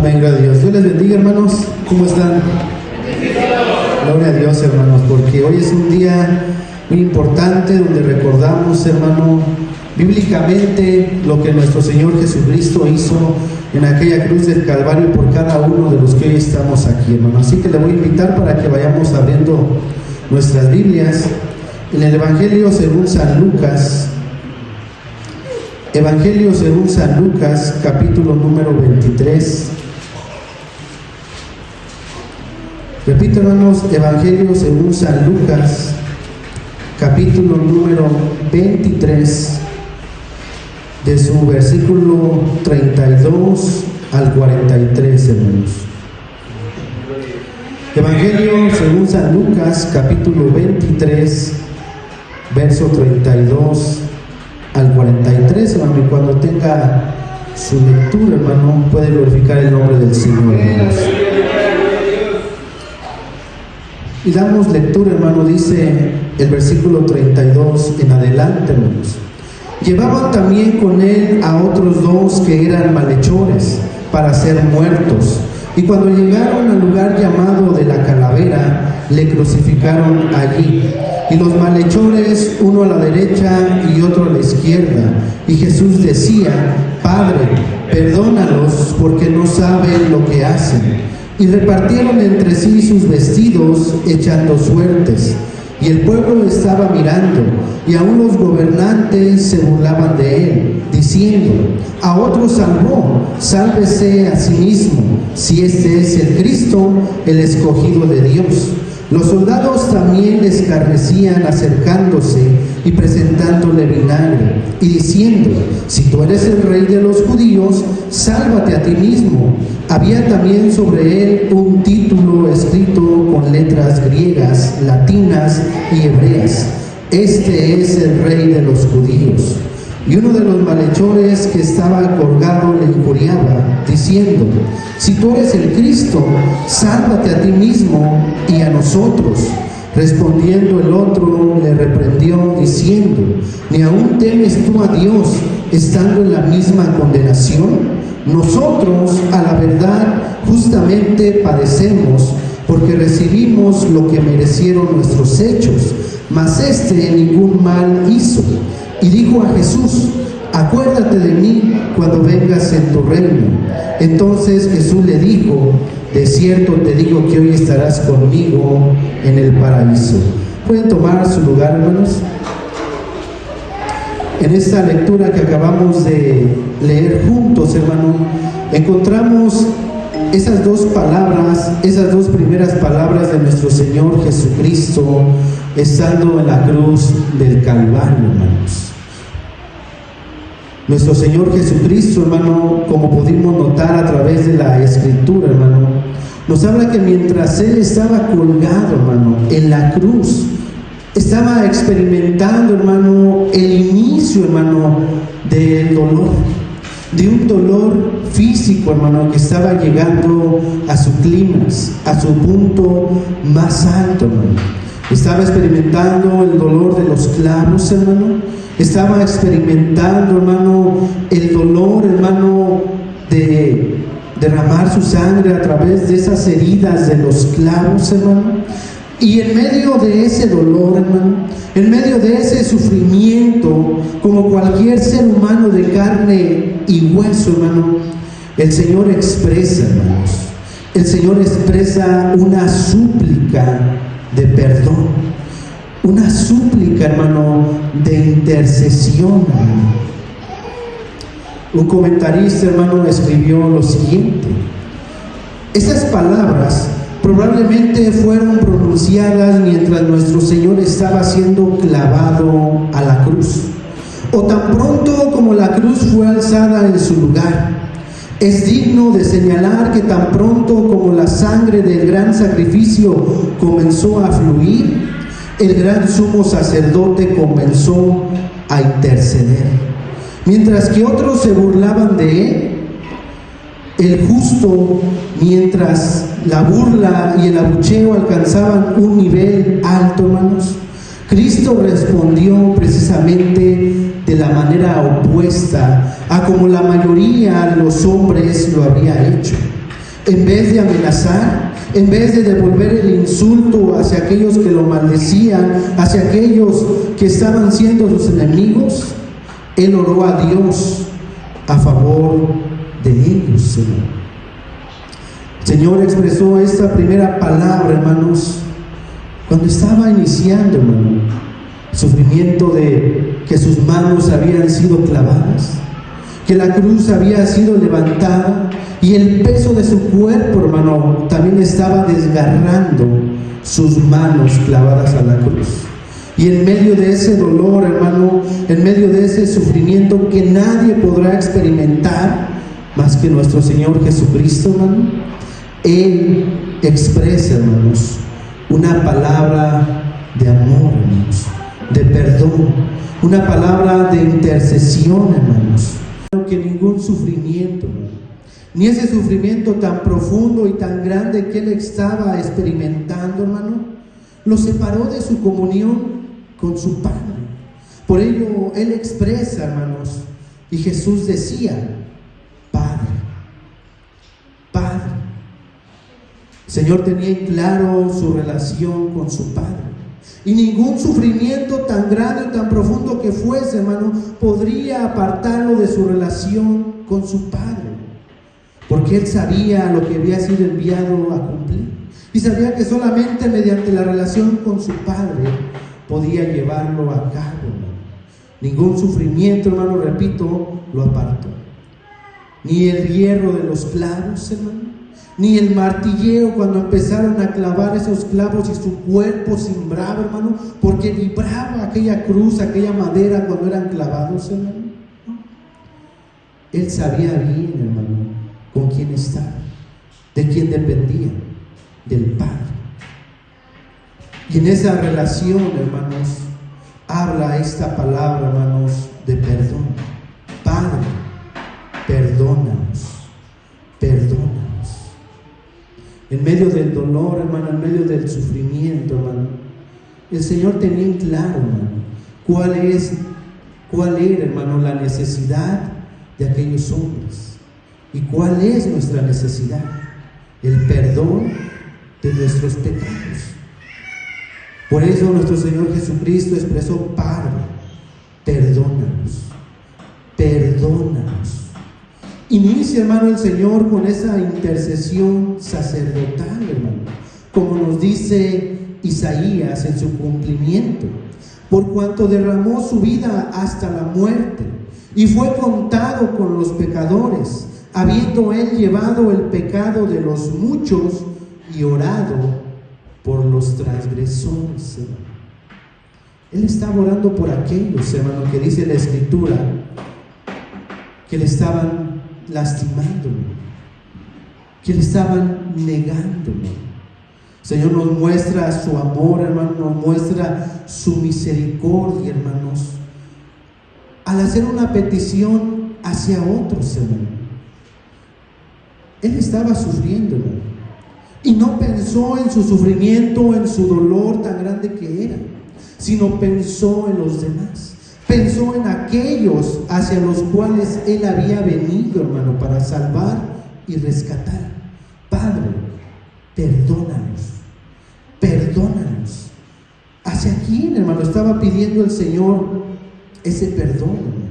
Amén, gloria a Dios. Dios les bendiga, hermanos. ¿Cómo están? Gloria a Dios, hermanos, porque hoy es un día muy importante donde recordamos, hermano, bíblicamente lo que nuestro Señor Jesucristo hizo en aquella cruz del Calvario por cada uno de los que hoy estamos aquí, hermano. Así que le voy a invitar para que vayamos abriendo nuestras Biblias en el Evangelio según San Lucas. Evangelio según San Lucas, capítulo número 23. Repito, hermanos, Evangelio según San Lucas, capítulo número 23, de su versículo 32 al 43, hermanos. Evangelio según San Lucas, capítulo 23, verso 32 al 43, hermano. Y cuando tenga su lectura, hermano, puede glorificar el nombre del Señor, hermanos. Y damos lectura, hermano. Dice el versículo 32 en adelante, hermanos. Llevaban también con él a otros dos que eran malhechores para ser muertos. Y cuando llegaron al lugar llamado de la Calavera, le crucificaron allí. Y los malhechores, uno a la derecha y otro a la izquierda. Y Jesús decía: Padre, perdónalos, porque no saben lo que hacen. Y repartieron entre sí sus vestidos, echando suertes. Y el pueblo estaba mirando, y aún los gobernantes se burlaban de él, diciendo: a otro salvó, sálvese a sí mismo, si este es el Cristo, el escogido de Dios. Los soldados también le escarnecían, acercándose y presentándole vinagre, y diciendo: si tú eres el rey de los judíos, sálvate a ti mismo. Había también sobre él un título escrito con letras griegas, latinas y hebreas: este es el rey de los judíos. Y uno de los malhechores que estaba colgado le injuriaba, diciendo: si tú eres el Cristo, sálvate a ti mismo y a nosotros. Respondiendo el otro, le reprendió, diciendo: ¿ni aún temes tú a Dios, estando en la misma condenación? Nosotros, a la verdad, justamente padecemos, porque recibimos lo que merecieron nuestros hechos, mas este ningún mal hizo. Y dijo a Jesús: acuérdate de mí cuando vengas en tu reino. Entonces Jesús le dijo: de cierto te digo que hoy estarás conmigo en el paraíso. ¿Pueden tomar su lugar, hermanos? En esta lectura que acabamos de leer juntos, hermano, encontramos esas dos palabras, esas dos primeras palabras de nuestro Señor Jesucristo estando en la cruz del Calvario, hermanos. Nuestro Señor Jesucristo, hermano, como pudimos notar a través de la Escritura, hermano, nos habla que mientras Él estaba colgado, hermano, en la cruz, estaba experimentando, hermano, el inicio, hermano, del dolor, de un dolor físico, hermano, que estaba llegando a su clímax, a su punto más alto, hermano. Estaba experimentando el dolor de los clavos, hermano. Estaba experimentando, hermano, el dolor, hermano, de derramar su sangre a través de esas heridas de los clavos, hermano. Y en medio de ese dolor, hermano, en medio de ese sufrimiento, como cualquier ser humano de carne y hueso, hermano, el Señor expresa, hermanos, el Señor expresa una súplica de perdón, una súplica, hermano, de intercesión, hermano. Un comentarista, hermano, escribió lo siguiente: esas palabras probablemente fueron pronunciadas mientras nuestro Señor estaba siendo clavado a la cruz, o tan pronto como la cruz fue alzada en su lugar. Es digno de señalar que tan pronto como la sangre del gran sacrificio comenzó a fluir, el gran sumo sacerdote comenzó a interceder. Mientras que otros se burlaban de él, el justo, mientras la burla y el abucheo alcanzaban un nivel alto, hermanos, Cristo respondió precisamente de la manera opuesta a como la mayoría de los hombres lo había hecho. En vez de amenazar, en vez de devolver el insulto hacia aquellos que lo maldecían, hacia aquellos que estaban siendo sus enemigos, él oró a Dios a favor de ellos, Señor. El Señor expresó esta primera palabra, hermanos, cuando estaba iniciando, hermano, el sufrimiento de que sus manos habían sido clavadas, que la cruz había sido levantada y el peso de su cuerpo, hermano, también estaba desgarrando sus manos clavadas a la cruz. Y en medio de ese dolor, hermano, en medio de ese sufrimiento que nadie podrá experimentar más que nuestro Señor Jesucristo, hermano, Él expresa, hermanos, una palabra de amor, hermanos, de perdón, una palabra de intercesión, hermanos. Que ningún sufrimiento, ni ese sufrimiento tan profundo y tan grande que él estaba experimentando, hermano, lo separó de su comunión con su Padre. Por ello él expresa, hermanos, y Jesús decía: Padre, Padre. El Señor tenía en claro su relación con su Padre. Y ningún sufrimiento tan grande o tan profundo que fuese, hermano, podría apartarlo de su relación con su Padre. Porque él sabía lo que había sido enviado a cumplir. Y sabía que solamente mediante la relación con su Padre podía llevarlo a cabo, hermano. Ningún sufrimiento, hermano, repito, lo apartó. Ni el hierro de los clavos, hermano, ni el martilleo cuando empezaron a clavar esos clavos y su cuerpo cimbraba, hermano, porque vibraba aquella cruz, aquella madera cuando eran clavados, hermano. Él sabía bien, hermano, con quién estaba, de quién dependía, del Padre. Y en esa relación, hermanos, habla esta palabra, hermanos, de perdón. Padre, perdónanos, perdónanos. En medio del dolor, hermano, en medio del sufrimiento, hermano, el Señor tenía en claro, hermano, cuál era, hermano, la necesidad de aquellos hombres. ¿Y cuál es nuestra necesidad? El perdón de nuestros pecados. Por eso nuestro Señor Jesucristo expresó: Padre, perdónanos, perdónanos. Inicia, hermano, el Señor con esa intercesión sacerdotal, hermano, como nos dice Isaías en su cumplimiento: por cuanto derramó su vida hasta la muerte y fue contado con los pecadores, habiendo él llevado el pecado de los muchos y orado por los transgresores, hermano. Él estaba orando por aquellos, hermano, que dice la Escritura que le estaban lastimando, que le estaban negando. El Señor nos muestra su amor, hermano, nos muestra su misericordia, hermanos, al hacer una petición hacia otros, hermano. Él estaba sufriendo, hermano, y no pensó en su sufrimiento, en su dolor tan grande que era, sino pensó en los demás. Pensó en aquellos hacia los cuales él había venido, hermano, para salvar y rescatar. Padre, perdónanos, perdónanos. ¿Hacia quién, hermano, estaba pidiendo el Señor ese perdón, hermanos?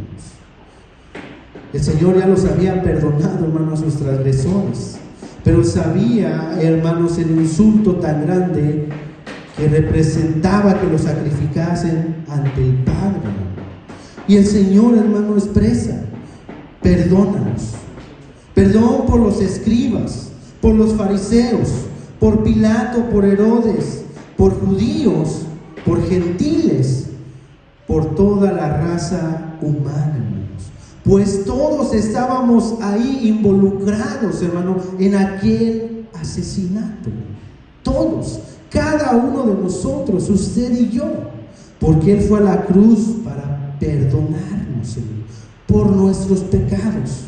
El Señor ya los había perdonado, hermanos, a sus transgresores, pero sabía, hermanos, el insulto tan grande que representaba que lo sacrificasen ante el Padre, hermano. Y el Señor, hermano, expresa: perdónanos. Perdón por los escribas, por los fariseos, por Pilato, por Herodes, por judíos, por gentiles, por toda la raza humana, hermanos. Pues todos estábamos ahí involucrados, hermano, en aquel asesinato. Todos, cada uno de nosotros, usted y yo, porque Él fue a la cruz para perdonarnos, Señor, por nuestros pecados,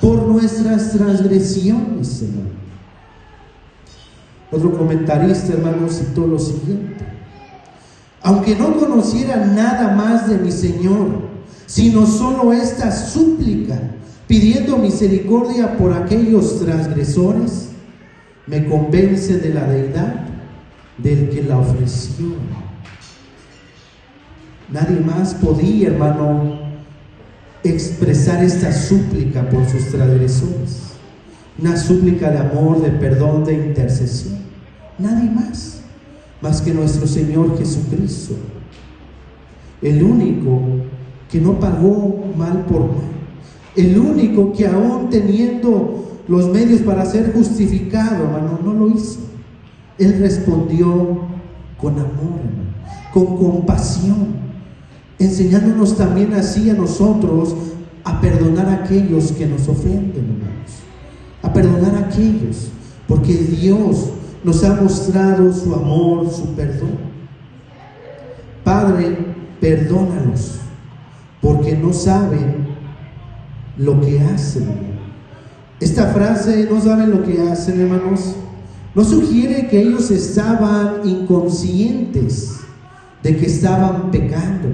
por nuestras transgresiones, Señor. Otro comentarista, hermano, citó lo siguiente: aunque no conociera nada más de mi Señor, sino solo esta súplica pidiendo misericordia por aquellos transgresores, me convence de la deidad del que la ofreció. Nadie más podía, hermano, expresar esta súplica por sus transgresores, una súplica de amor, de perdón, de intercesión. Nadie más que nuestro Señor Jesucristo, el único que no pagó mal por mal, el único que aún teniendo los medios para ser justificado, hermano, no lo hizo. Él respondió con amor, hermano, con compasión, enseñándonos también así a nosotros a perdonar a aquellos que nos ofenden, hermanos, a perdonar a aquellos, porque Dios nos ha mostrado su amor, su perdón. Padre, perdónalos, porque no saben lo que hacen. Esta frase, no saben lo que hacen, hermanos, no sugiere que ellos estaban inconscientes de que estaban pecando.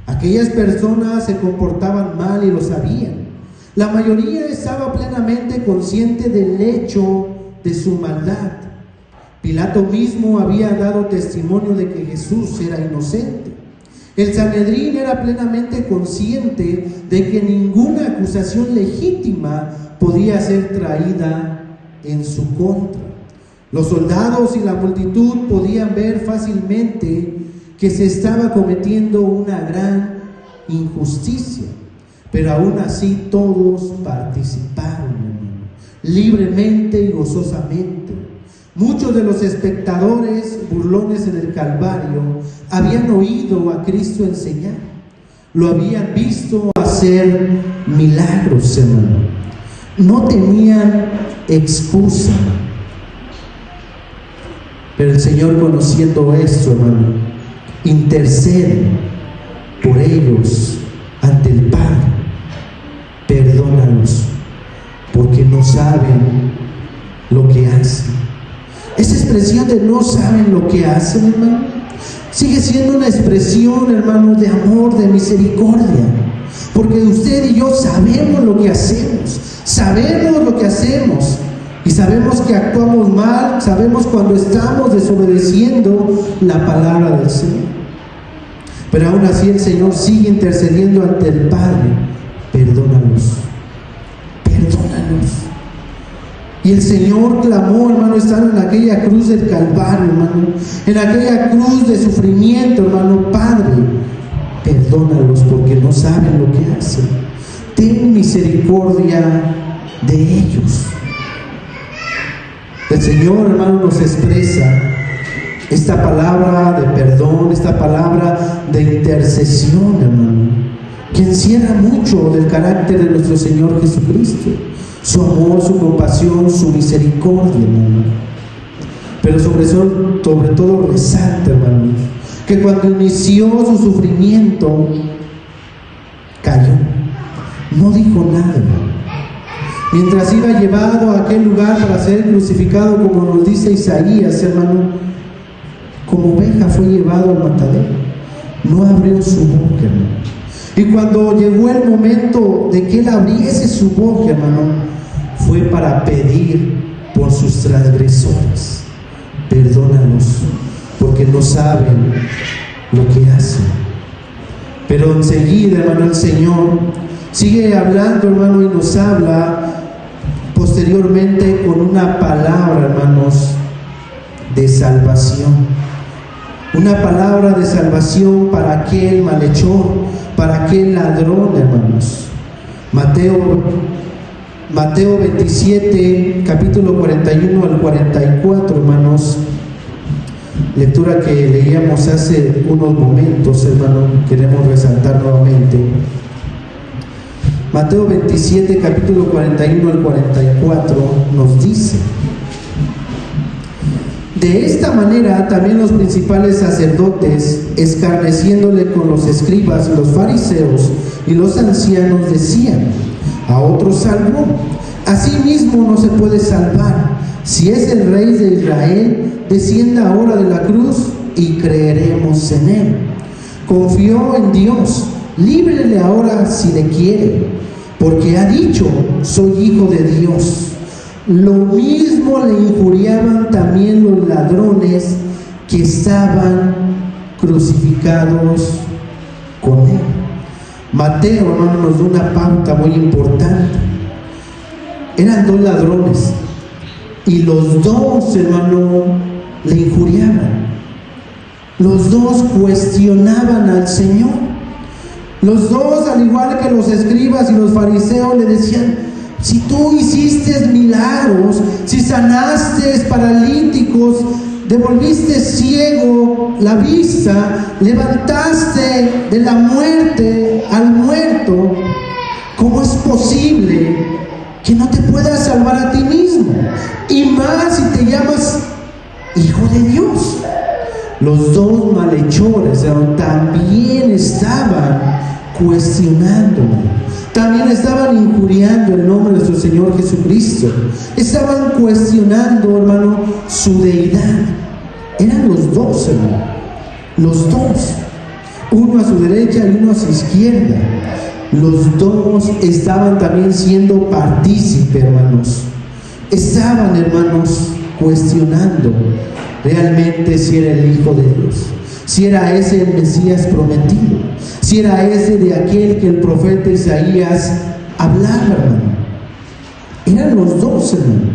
Aquellas personas se comportaban mal y lo sabían. La mayoría estaba plenamente consciente del hecho de su maldad. Pilato mismo había dado testimonio de que Jesús era inocente. El Sanedrín era plenamente consciente de que ninguna acusación legítima podía ser traída en su contra. Los soldados y la multitud podían ver fácilmente que se estaba cometiendo una gran injusticia, pero aún así todos participaron, libremente y gozosamente. Muchos de los espectadores burlones en el Calvario habían oído a Cristo enseñar, lo habían visto hacer milagros, hermano. No tenían excusa. Pero el Señor, conociendo esto, hermano, intercede por ellos ante el Padre. Perdónalos, porque no saben lo que hacen. Esa expresión de no saben lo que hacen, hermano, sigue siendo una expresión, hermano, de amor, de misericordia, porque usted y yo sabemos lo que hacemos, y sabemos que actuamos mal, sabemos cuando estamos desobedeciendo la palabra del Señor. Pero aún así el Señor sigue intercediendo ante el Padre. Perdónalos. Y el Señor clamó, hermano, estando en aquella cruz del Calvario, hermano, en aquella cruz de sufrimiento, hermano. Padre, perdónalos, porque no saben lo que hacen. Ten misericordia de ellos. El Señor, hermano, nos expresa esta palabra de perdón, esta palabra de intercesión, hermano, que encierra mucho del carácter de nuestro Señor Jesucristo. Su amor, su compasión, su misericordia, hermano. Pero sobre todo resalta, hermano, que cuando inició su sufrimiento, cayó, no dijo nada, hermano. Mientras iba llevado a aquel lugar para ser crucificado, como nos dice Isaías, hermano, como oveja fue llevado al matadero, no abrió su boca, hermano. Y cuando llegó el momento de que él abriese su boca, hermano, fue para pedir por sus transgresores. Perdónalos, porque no saben lo que hacen. Pero enseguida, hermano, el Señor sigue hablando, hermano, y nos habla posteriormente con una palabra, hermanos, de salvación. Una palabra de salvación para aquel malhechor, para aquel ladrón, hermanos. Mateo 27, capítulo 41 al 44, hermanos. Lectura que leíamos hace unos momentos, hermano, queremos resaltar nuevamente. Mateo 27, capítulo 41 al 44, nos dice: de esta manera también los principales sacerdotes, escarneciéndole con los escribas, los fariseos y los ancianos, decían: a otros salvó, a sí mismo no se puede salvar. Si es el Rey de Israel, descienda ahora de la cruz y creeremos en él. Confió en Dios, líbrele ahora si le quiere. porque ha dicho: soy hijo de Dios. Lo mismo le injuriaban también los ladrones que estaban crucificados con él. Mateo, hermano, nos da una pauta muy importante. Eran dos ladrones y los dos, hermano, le injuriaban. Los dos cuestionaban al Señor. Los dos, al igual que los escribas y los fariseos, le decían: si tú hiciste milagros, si sanaste paralíticos, devolviste ciego la vista, levantaste de la muerte al muerto, ¿cómo es posible que no te puedas salvar a ti mismo? Y más si te llamas hijo de Dios. Los dos malhechores también estaban cuestionando, también estaban injuriando el nombre de nuestro Señor Jesucristo, estaban cuestionando, hermano, su deidad. Eran los dos, hermano, los dos, uno a su derecha y uno a su izquierda. Los dos estaban también siendo partícipes, hermanos. Estaban, hermanos, cuestionando realmente si era el Hijo de Dios, si era ese el Mesías prometido, si era ese de aquel que el profeta Isaías hablaba, hermano. Eran los dos, hermano.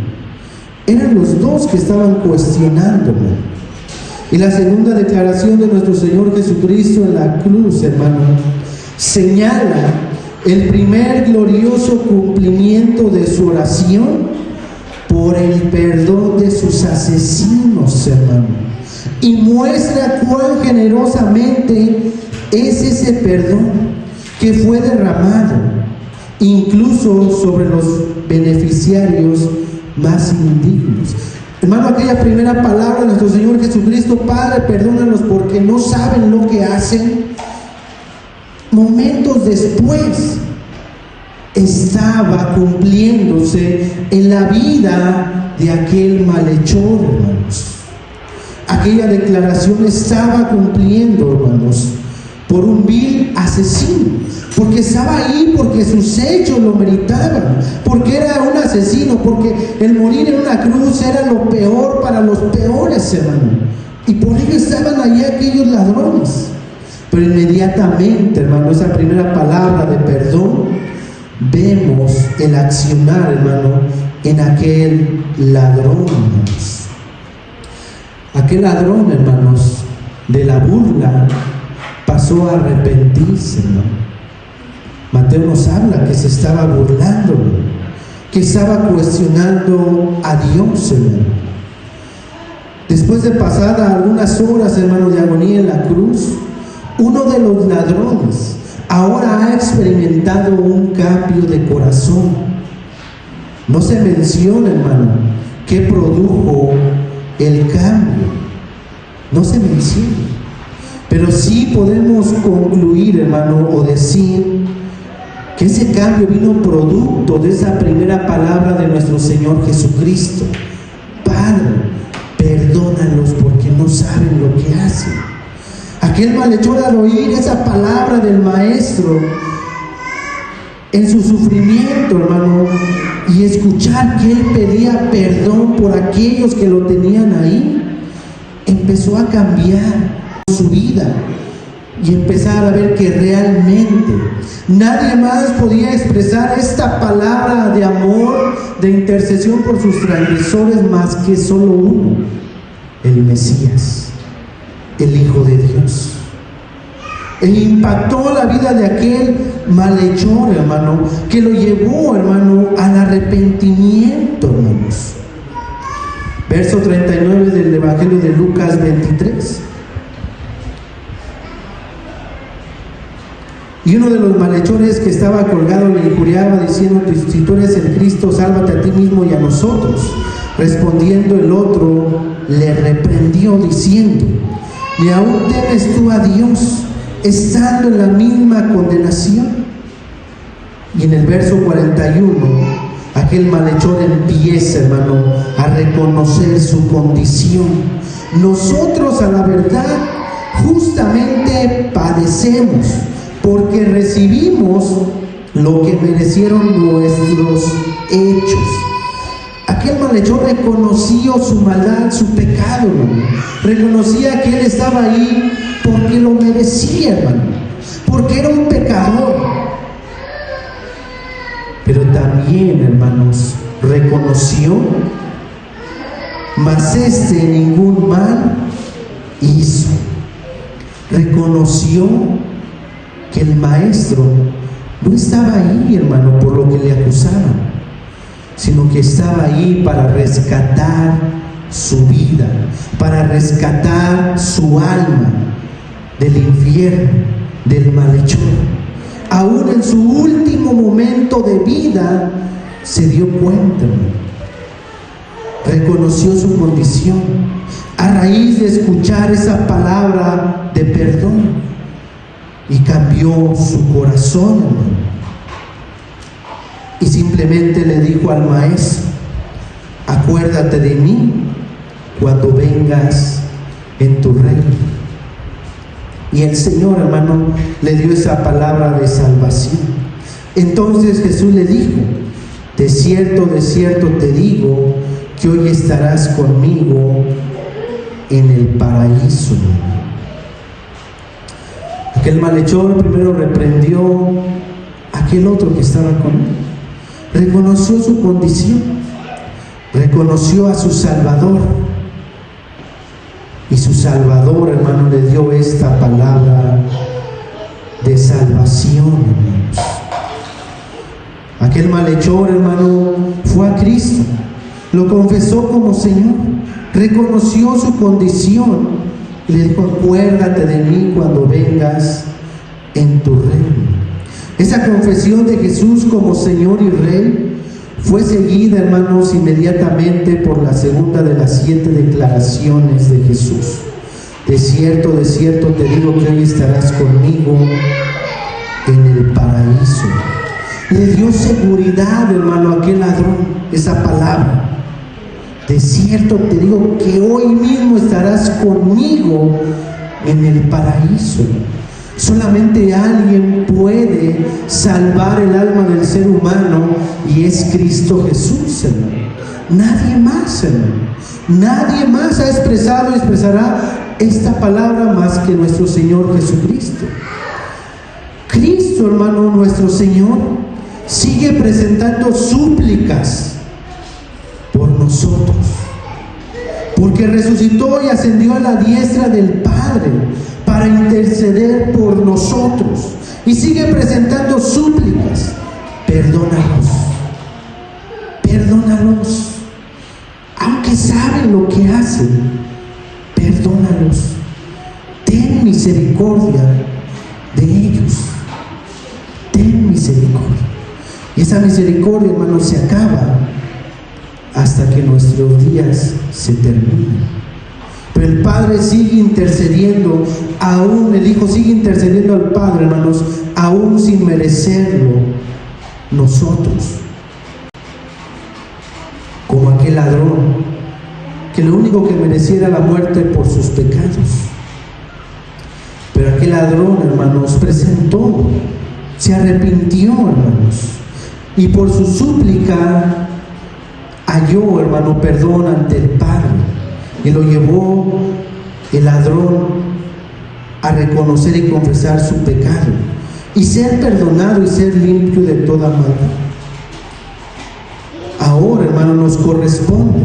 Eran los dos que estaban cuestionando, hermano. Y la segunda declaración de nuestro Señor Jesucristo en la cruz, hermano, señala el primer glorioso cumplimiento de su oración por el perdón de sus asesinos, hermano, y muestra cuán generosamente es ese perdón que fue derramado incluso sobre los beneficiarios más indignos. Hermano, aquella primera palabra de nuestro Señor Jesucristo: Padre, perdónalos porque no saben lo que hacen. Momentos después estaba cumpliéndose en la vida de aquel malhechor, hermanos. Aquella declaración estaba cumpliendo, hermanos, por un vil asesino, porque estaba ahí, porque sus hechos lo meritaban, porque era un asesino, porque el morir en una cruz era lo peor para los peores, hermano, y por ello estaban allí aquellos ladrones. Pero inmediatamente, hermano, esa primera palabra de perdón, vemos el accionar, hermano, en aquel ladrón, hermanos. Aquel ladrón, hermanos, de la burla pasó a arrepentirse, hermano. Mateo nos habla que se estaba burlando, que estaba cuestionando a Dios, hermano. Después de pasar algunas horas, hermano, de agonía en la cruz, uno de los ladrones ahora ha experimentado un cambio de corazón. No se menciona, hermano, qué produjo el cambio. No se menciona. Pero sí podemos concluir, hermano, o decir que ese cambio vino producto de esa primera palabra de nuestro Señor Jesucristo: Padre, perdónalos porque no saben lo que hacen. Aquel malhechor, al oír esa palabra del Maestro en su sufrimiento, hermano, y escuchar que Él pedía perdón por aquellos que lo tenían ahí, empezó a cambiar su vida y empezar a ver que realmente nadie más podía expresar esta palabra de amor, de intercesión por sus transgresores, más que solo uno: el Mesías, el Hijo de Dios. E impactó la vida de aquel malhechor, hermano, que lo llevó, hermano, al arrepentimiento, hermanos. Verso 39 del Evangelio de Lucas 23. Y uno de los malhechores que estaba colgado le injuriaba, diciendo: si tú eres el Cristo, sálvate a ti mismo y a nosotros. Respondiendo el otro, le reprendió, diciendo: ¿ni aún temes tú a Dios, estando en la misma condenación? Y en el verso 41, aquel malhechor empieza, hermano, a reconocer su condición. Nosotros, a la verdad, justamente padecemos, porque recibimos lo que merecieron nuestros hechos. Aquel malhechor reconoció su maldad, su pecado, hermano. Reconocía que él estaba ahí porque lo merecía, hermano, porque era un pecador. Pero también, hermanos, reconoció, mas ningún mal hizo. Reconoció que el maestro no estaba ahí, hermano, por lo que le acusaban, sino que estaba ahí para rescatar su vida, para rescatar su alma del infierno, del malhechor. Aún en su último momento de vida se dio cuenta, hermano. Reconoció su condición a raíz de escuchar esa palabra de perdón y cambió su corazón, hermano. Y simplemente le dijo al maestro: acuérdate de mí cuando vengas en tu reino. Y el Señor, hermano, le dio esa palabra de salvación. Entonces Jesús le dijo: de cierto te digo que hoy estarás conmigo en el paraíso. Aquel malhechor primero reprendió a aquel otro que estaba con él. Reconoció su condición, reconoció a su Salvador, y su Salvador, hermano, le dio esta palabra de salvación, hermanos. Aquel malhechor, hermano, fue a Cristo, lo confesó como Señor, reconoció su condición y le dijo: acuérdate de mí cuando vengas en tu reino. Esa confesión de Jesús como Señor y Rey fue seguida, hermanos, inmediatamente por la segunda de las 7 declaraciones de Jesús. De cierto te digo que hoy estarás conmigo en el paraíso. Le dio seguridad, hermano, a aquel ladrón, esa palabra. De cierto te digo que hoy mismo estarás conmigo en el paraíso. Solamente alguien puede salvar el alma del ser humano, y es Cristo Jesús, hermano. Nadie más, hermano. Nadie más ha expresado y expresará esta palabra más que nuestro Señor Jesucristo. Cristo, hermano, nuestro Señor, sigue presentando súplicas por nosotros, porque resucitó y ascendió a la diestra del Padre para interceder por nosotros, y sigue presentando súplicas. Perdónalos, aunque saben lo que hacen, perdónalos, ten misericordia de ellos, ten misericordia. Y esa misericordia, hermanos, se acaba hasta que nuestros días se terminen. Pero el Padre sigue intercediendo, aún el Hijo sigue intercediendo al Padre, hermanos, aún sin merecerlo nosotros. Como aquel ladrón, que lo único que merecía era la muerte por sus pecados. Pero aquel ladrón, hermanos, presentó, se arrepintió, hermanos, y por su súplica halló, hermano, perdón ante el Padre. Y lo llevó el ladrón a reconocer y confesar su pecado, y ser perdonado y ser limpio de toda maldad. Ahora, hermano, nos corresponde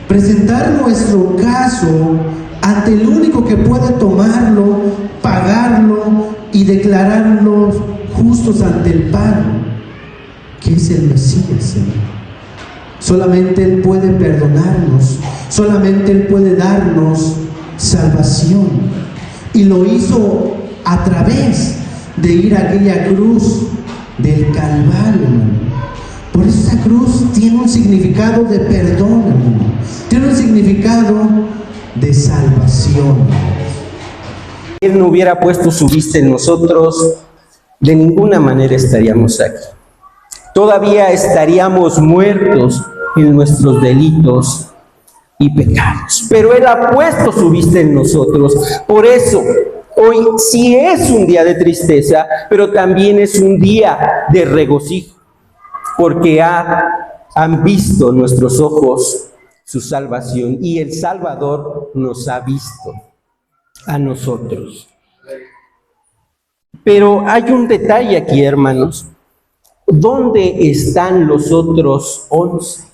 presentar nuestro caso ante el único que puede tomarlo, pagarlo y declararnos justos ante el Padre, que es el Mesías, hermano. Solamente Él puede perdonarnos, solamente Él puede darnos salvación, y lo hizo a través de ir a aquella cruz del Calvario, hermano. Por eso esa cruz tiene un significado de perdón, hermano. Tiene un significado de salvación. Si Él no hubiera puesto su vista en nosotros, de ninguna manera estaríamos aquí. Todavía estaríamos muertos en nuestros delitos y pecados. Pero Él ha puesto su vista en nosotros. Por eso, Hoy sí es un día de tristeza, pero también es un día de regocijo, porque han visto nuestros ojos su salvación y el Salvador nos ha visto a nosotros. Pero hay un detalle aquí, hermanos. ¿Dónde están los otros 11?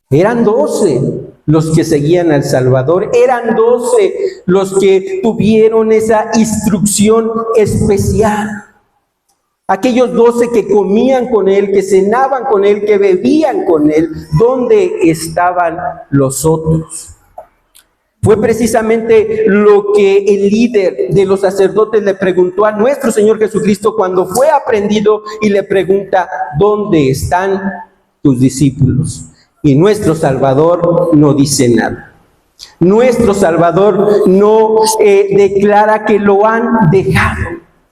Eran 12 los que seguían al Salvador, eran 12 los que tuvieron esa instrucción especial. Aquellos 12 que comían con él, que cenaban con él, que bebían con él. ¿Dónde estaban los otros? Fue precisamente lo que el líder de los sacerdotes le preguntó a nuestro Señor Jesucristo cuando fue aprendido y le pregunta: ¿dónde están tus discípulos? Y nuestro Salvador no dice nada. Nuestro Salvador no declara que lo han dejado,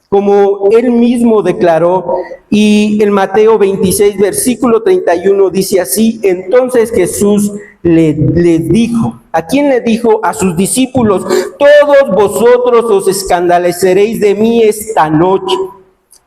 como él mismo declaró, y en Mateo 26, versículo 31 dice así: entonces Jesús les dijo, ¿a quién le dijo? A sus discípulos: todos vosotros os escandalizaréis de mí esta noche,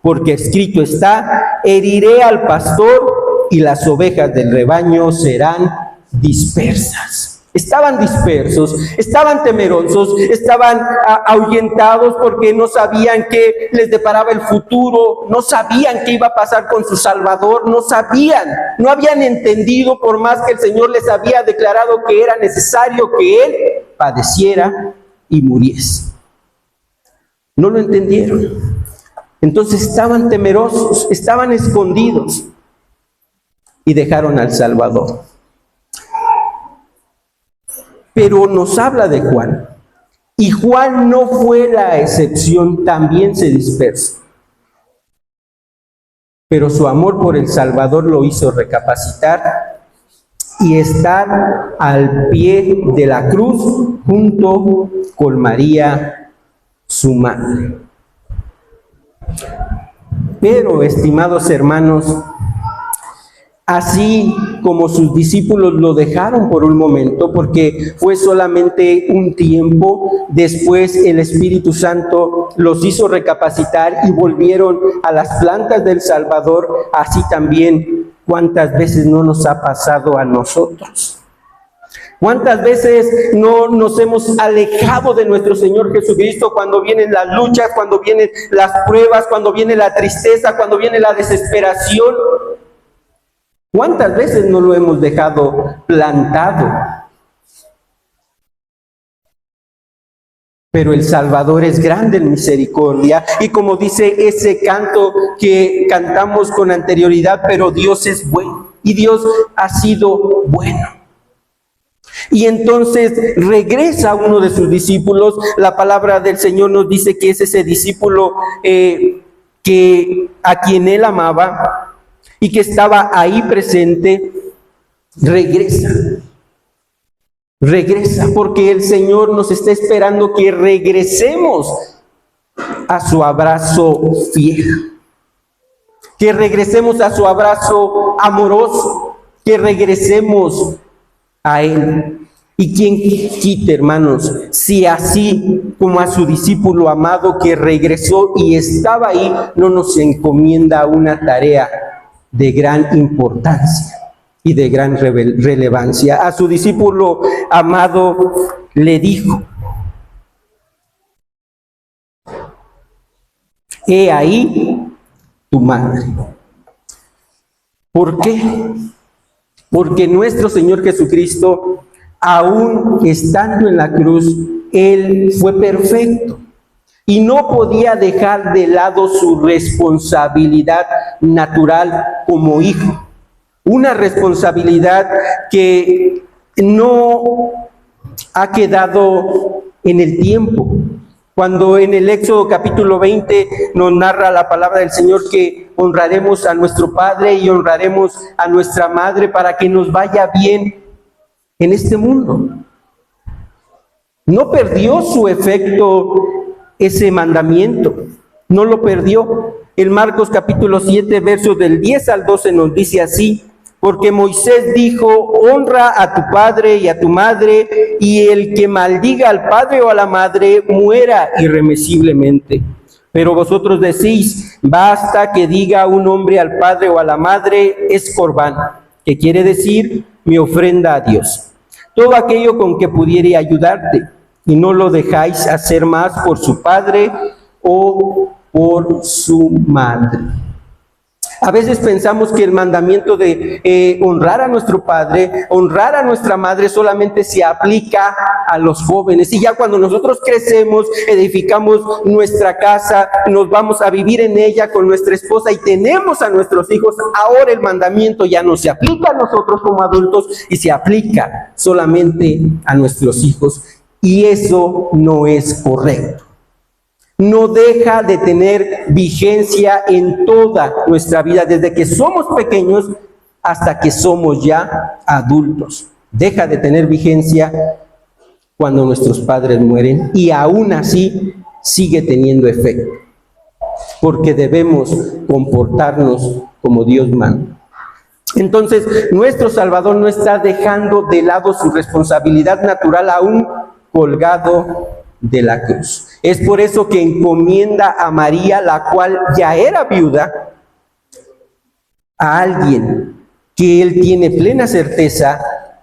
porque escrito está: heriré al pastor y las ovejas del rebaño serán dispersas. Estaban dispersos, estaban temerosos, estaban ahuyentados porque no sabían qué les deparaba el futuro, no sabían qué iba a pasar con su Salvador, no habían entendido, por más que el Señor les había declarado que era necesario que Él padeciera y muriese. No lo entendieron. Entonces estaban temerosos, estaban escondidos y dejaron al Salvador. Pero nos habla de Juan, y Juan no fue la excepción, también se dispersó. Pero su amor por el Salvador lo hizo recapacitar y estar al pie de la cruz junto con María, su madre. Pero, estimados hermanos, así como sus discípulos lo dejaron por un momento, porque fue solamente un tiempo, después el Espíritu Santo los hizo recapacitar y volvieron a las plantas del Salvador. Así también, ¿cuántas veces no nos ha pasado a nosotros? ¿Cuántas veces no nos hemos alejado de nuestro Señor Jesucristo cuando vienen las luchas, cuando vienen las pruebas, cuando viene la tristeza, cuando viene la desesperación? ¿Cuántas veces no lo hemos dejado plantado? Pero el Salvador es grande en misericordia, y como dice ese canto que cantamos con anterioridad, pero Dios es bueno, y Dios ha sido bueno. Y entonces regresa uno de sus discípulos. La palabra del Señor nos dice que es ese discípulo a quien él amaba y que estaba ahí presente. Regresa porque el Señor nos está esperando que regresemos a su abrazo fiel, que regresemos a su abrazo amoroso, que regresemos a Él. ¿Y quién quite, hermanos, si así como a su discípulo amado que regresó y estaba ahí, no nos encomienda una tarea de gran importancia y de gran relevancia? A su discípulo amado le dijo: he ahí tu madre. ¿Por qué? Porque nuestro Señor Jesucristo, aún estando en la cruz, Él fue perfecto y no podía dejar de lado su responsabilidad natural como hijo. Una responsabilidad que no ha quedado en el tiempo. Cuando en el Éxodo capítulo 20 nos narra la palabra del Señor que honraremos a nuestro padre y honraremos a nuestra madre para que nos vaya bien en este mundo. No perdió su efecto ese mandamiento, no lo perdió. En Marcos capítulo 7, versos del 10 al 12 nos dice así: Porque Moisés dijo, honra a tu padre y a tu madre, y el que maldiga al padre o a la madre muera irremisiblemente. Pero vosotros decís, basta que diga un hombre al padre o a la madre, es corbán, que quiere decir mi ofrenda a Dios. Todo aquello con que pudiere ayudarte, y no lo dejáis hacer más por su padre o por su madre. A veces pensamos que el mandamiento de honrar a nuestro padre, honrar a nuestra madre solamente se aplica a los jóvenes. Y ya cuando nosotros crecemos, edificamos nuestra casa, nos vamos a vivir en ella con nuestra esposa y tenemos a nuestros hijos, ahora el mandamiento ya no se aplica a nosotros como adultos y se aplica solamente a nuestros hijos. Y eso no es correcto. No deja de tener vigencia en toda nuestra vida, desde que somos pequeños hasta que somos ya adultos. Deja de tener vigencia cuando nuestros padres mueren y aún así sigue teniendo efecto, porque debemos comportarnos como Dios manda. Entonces, nuestro Salvador no está dejando de lado su responsabilidad natural aún colgado de la cruz. Es por eso que encomienda a María, la cual ya era viuda, a alguien que él tiene plena certeza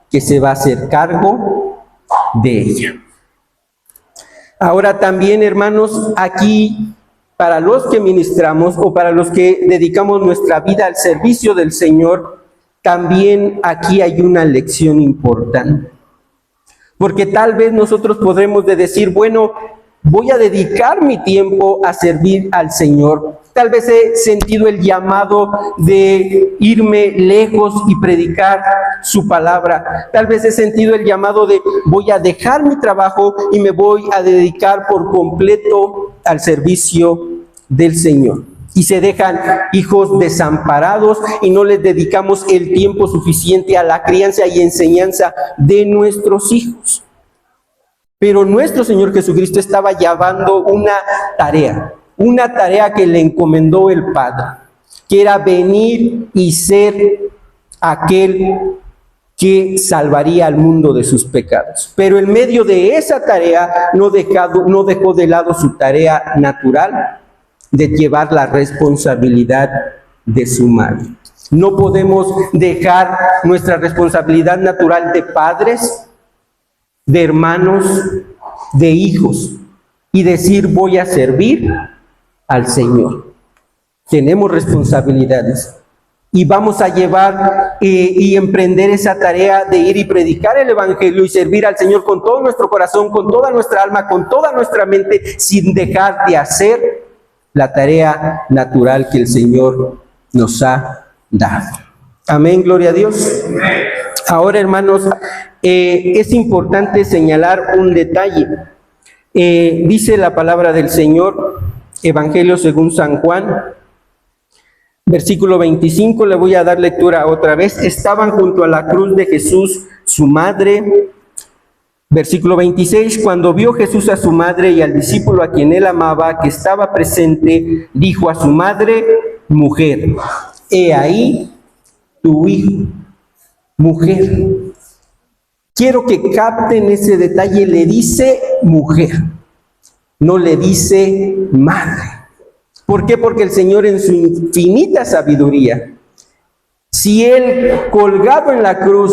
que se va a hacer cargo de ella. Ahora también, hermanos, aquí para los que ministramos o para los que dedicamos nuestra vida al servicio del Señor, también aquí hay una lección importante. Porque tal vez nosotros podremos decir, bueno, voy a dedicar mi tiempo a servir al Señor. Tal vez he sentido el llamado de irme lejos y predicar su palabra. Tal vez he sentido el llamado de voy a dejar mi trabajo y me voy a dedicar por completo al servicio del Señor. Y se dejan hijos desamparados y no les dedicamos el tiempo suficiente a la crianza y enseñanza de nuestros hijos. Pero nuestro Señor Jesucristo estaba llevando una tarea que le encomendó el Padre, que era venir y ser aquel que salvaría al mundo de sus pecados. Pero en medio de esa tarea no dejó de lado su tarea natural, de llevar la responsabilidad de su madre. No podemos dejar nuestra responsabilidad natural de padres, de hermanos, de hijos, y decir voy a servir al Señor. Tenemos responsabilidades y vamos a llevar y emprender esa tarea de ir y predicar el Evangelio y servir al Señor con todo nuestro corazón, con toda nuestra alma, con toda nuestra mente, sin dejar de hacer la tarea natural que el Señor nos ha dado. Amén, gloria a Dios. Ahora, hermanos, es importante señalar un detalle. Dice la palabra del Señor, Evangelio según San Juan, versículo 25, le voy a dar lectura otra vez. Estaban junto a la cruz de Jesús su madre. Versículo 26, cuando vio Jesús a su madre y al discípulo a quien él amaba, que estaba presente, dijo a su madre, mujer, he ahí tu hijo. Mujer. Quiero que capten ese detalle, le dice mujer, no le dice madre. ¿Por qué? Porque el Señor en su infinita sabiduría, si él colgado en la cruz,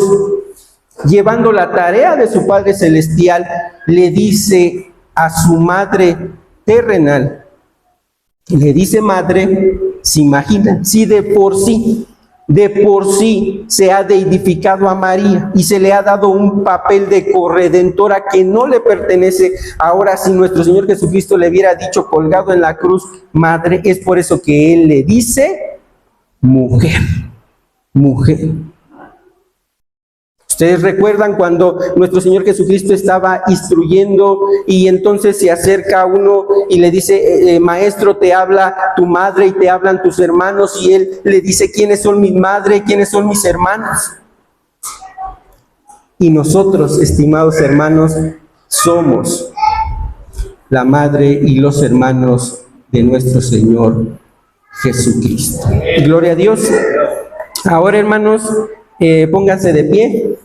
llevando la tarea de su Padre Celestial, le dice a su madre terrenal, le dice madre, ¿se imaginan? Si de por sí se ha deidificado a María y se le ha dado un papel de corredentora que no le pertenece. Ahora, si nuestro Señor Jesucristo le hubiera dicho colgado en la cruz, madre, es por eso que Él le dice mujer, mujer. Ustedes recuerdan cuando nuestro Señor Jesucristo estaba instruyendo y entonces se acerca a uno y le dice, maestro, te habla tu madre y te hablan tus hermanos, y él le dice, ¿quiénes son mi madre? ¿Quiénes son mis hermanos? Y nosotros, estimados hermanos, somos la madre y los hermanos de nuestro Señor Jesucristo. Gloria a Dios. Ahora, hermanos, pónganse de pie.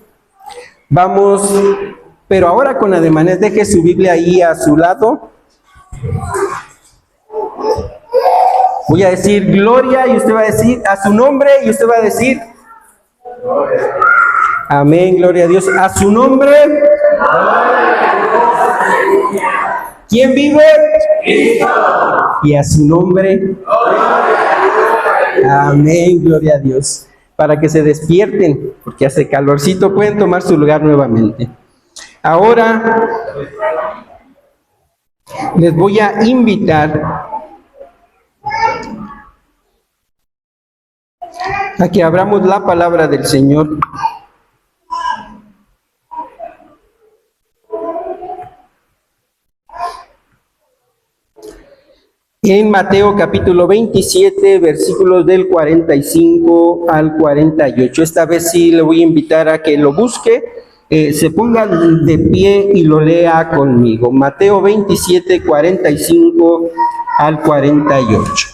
Vamos, pero ahora con ademanes, deje su Biblia ahí a su lado. Voy a decir gloria y usted va a decir a su nombre y usted va a decir amén, gloria a Dios. A su nombre. ¿Quién vive? Cristo. Y a su nombre. Amén, gloria a Dios. Para que se despierten, porque hace calorcito, pueden tomar su lugar nuevamente. Ahora les voy a invitar a que abramos la palabra del Señor. En Mateo capítulo 27, versículos del 45 al 48. Esta vez sí le voy a invitar a que lo busque, se ponga de pie y lo lea conmigo. Mateo 27, 45 al 48.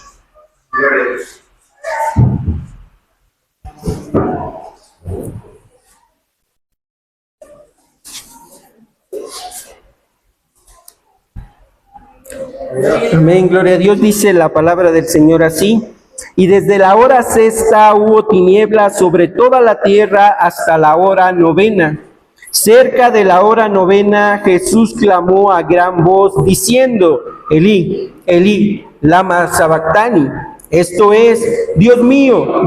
Amén, gloria a Dios. Dice la palabra del Señor así: y desde la hora sexta hubo tinieblas sobre toda la tierra hasta la hora novena. Cerca de la hora novena Jesús clamó a gran voz diciendo: Elí, Elí, lama sabactani. Esto es: Dios mío,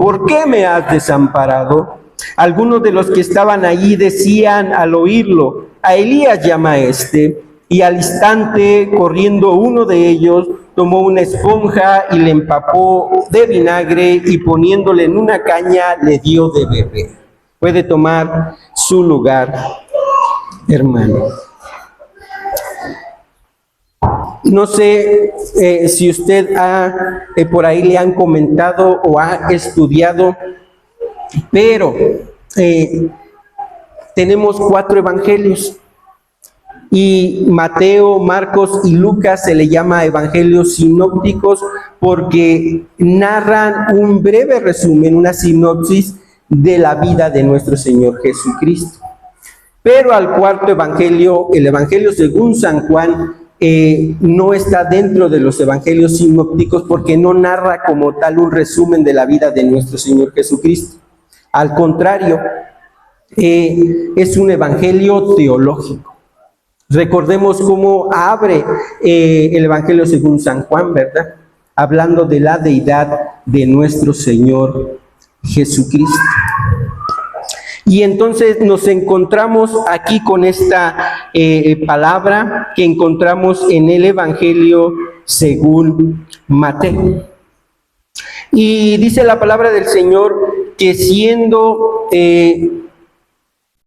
¿por qué me has desamparado? Algunos de los que estaban allí decían al oírlo: a Elías llama este. Y al instante, corriendo uno de ellos, tomó una esponja y le empapó de vinagre y poniéndole en una caña le dio de beber. Puede tomar su lugar, hermano. No sé si usted por ahí le han comentado o ha estudiado, pero tenemos 4 evangelios. Y Mateo, Marcos y Lucas se le llama evangelios sinópticos porque narran un breve resumen, una sinopsis de la vida de nuestro Señor Jesucristo. Pero al cuarto evangelio, el evangelio según San Juan, no está dentro de los evangelios sinópticos porque no narra como tal un resumen de la vida de nuestro Señor Jesucristo. Al contrario, es un evangelio teológico. Recordemos cómo abre el Evangelio según San Juan, ¿verdad? Hablando de la deidad de nuestro Señor Jesucristo. Y entonces nos encontramos aquí con esta palabra que encontramos en el Evangelio según Mateo. Y dice la palabra del Señor que siendo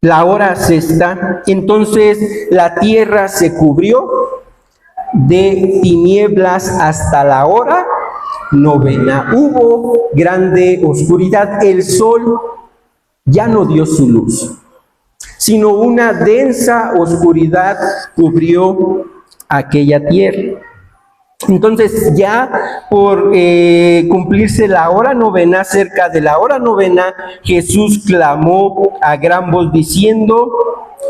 la hora sexta, entonces la tierra se cubrió de tinieblas hasta la hora novena. Hubo grande oscuridad, el sol ya no dio su luz, sino una densa oscuridad cubrió aquella tierra. Entonces ya por cumplirse la hora novena, cerca de la hora novena, Jesús clamó a gran voz diciendo: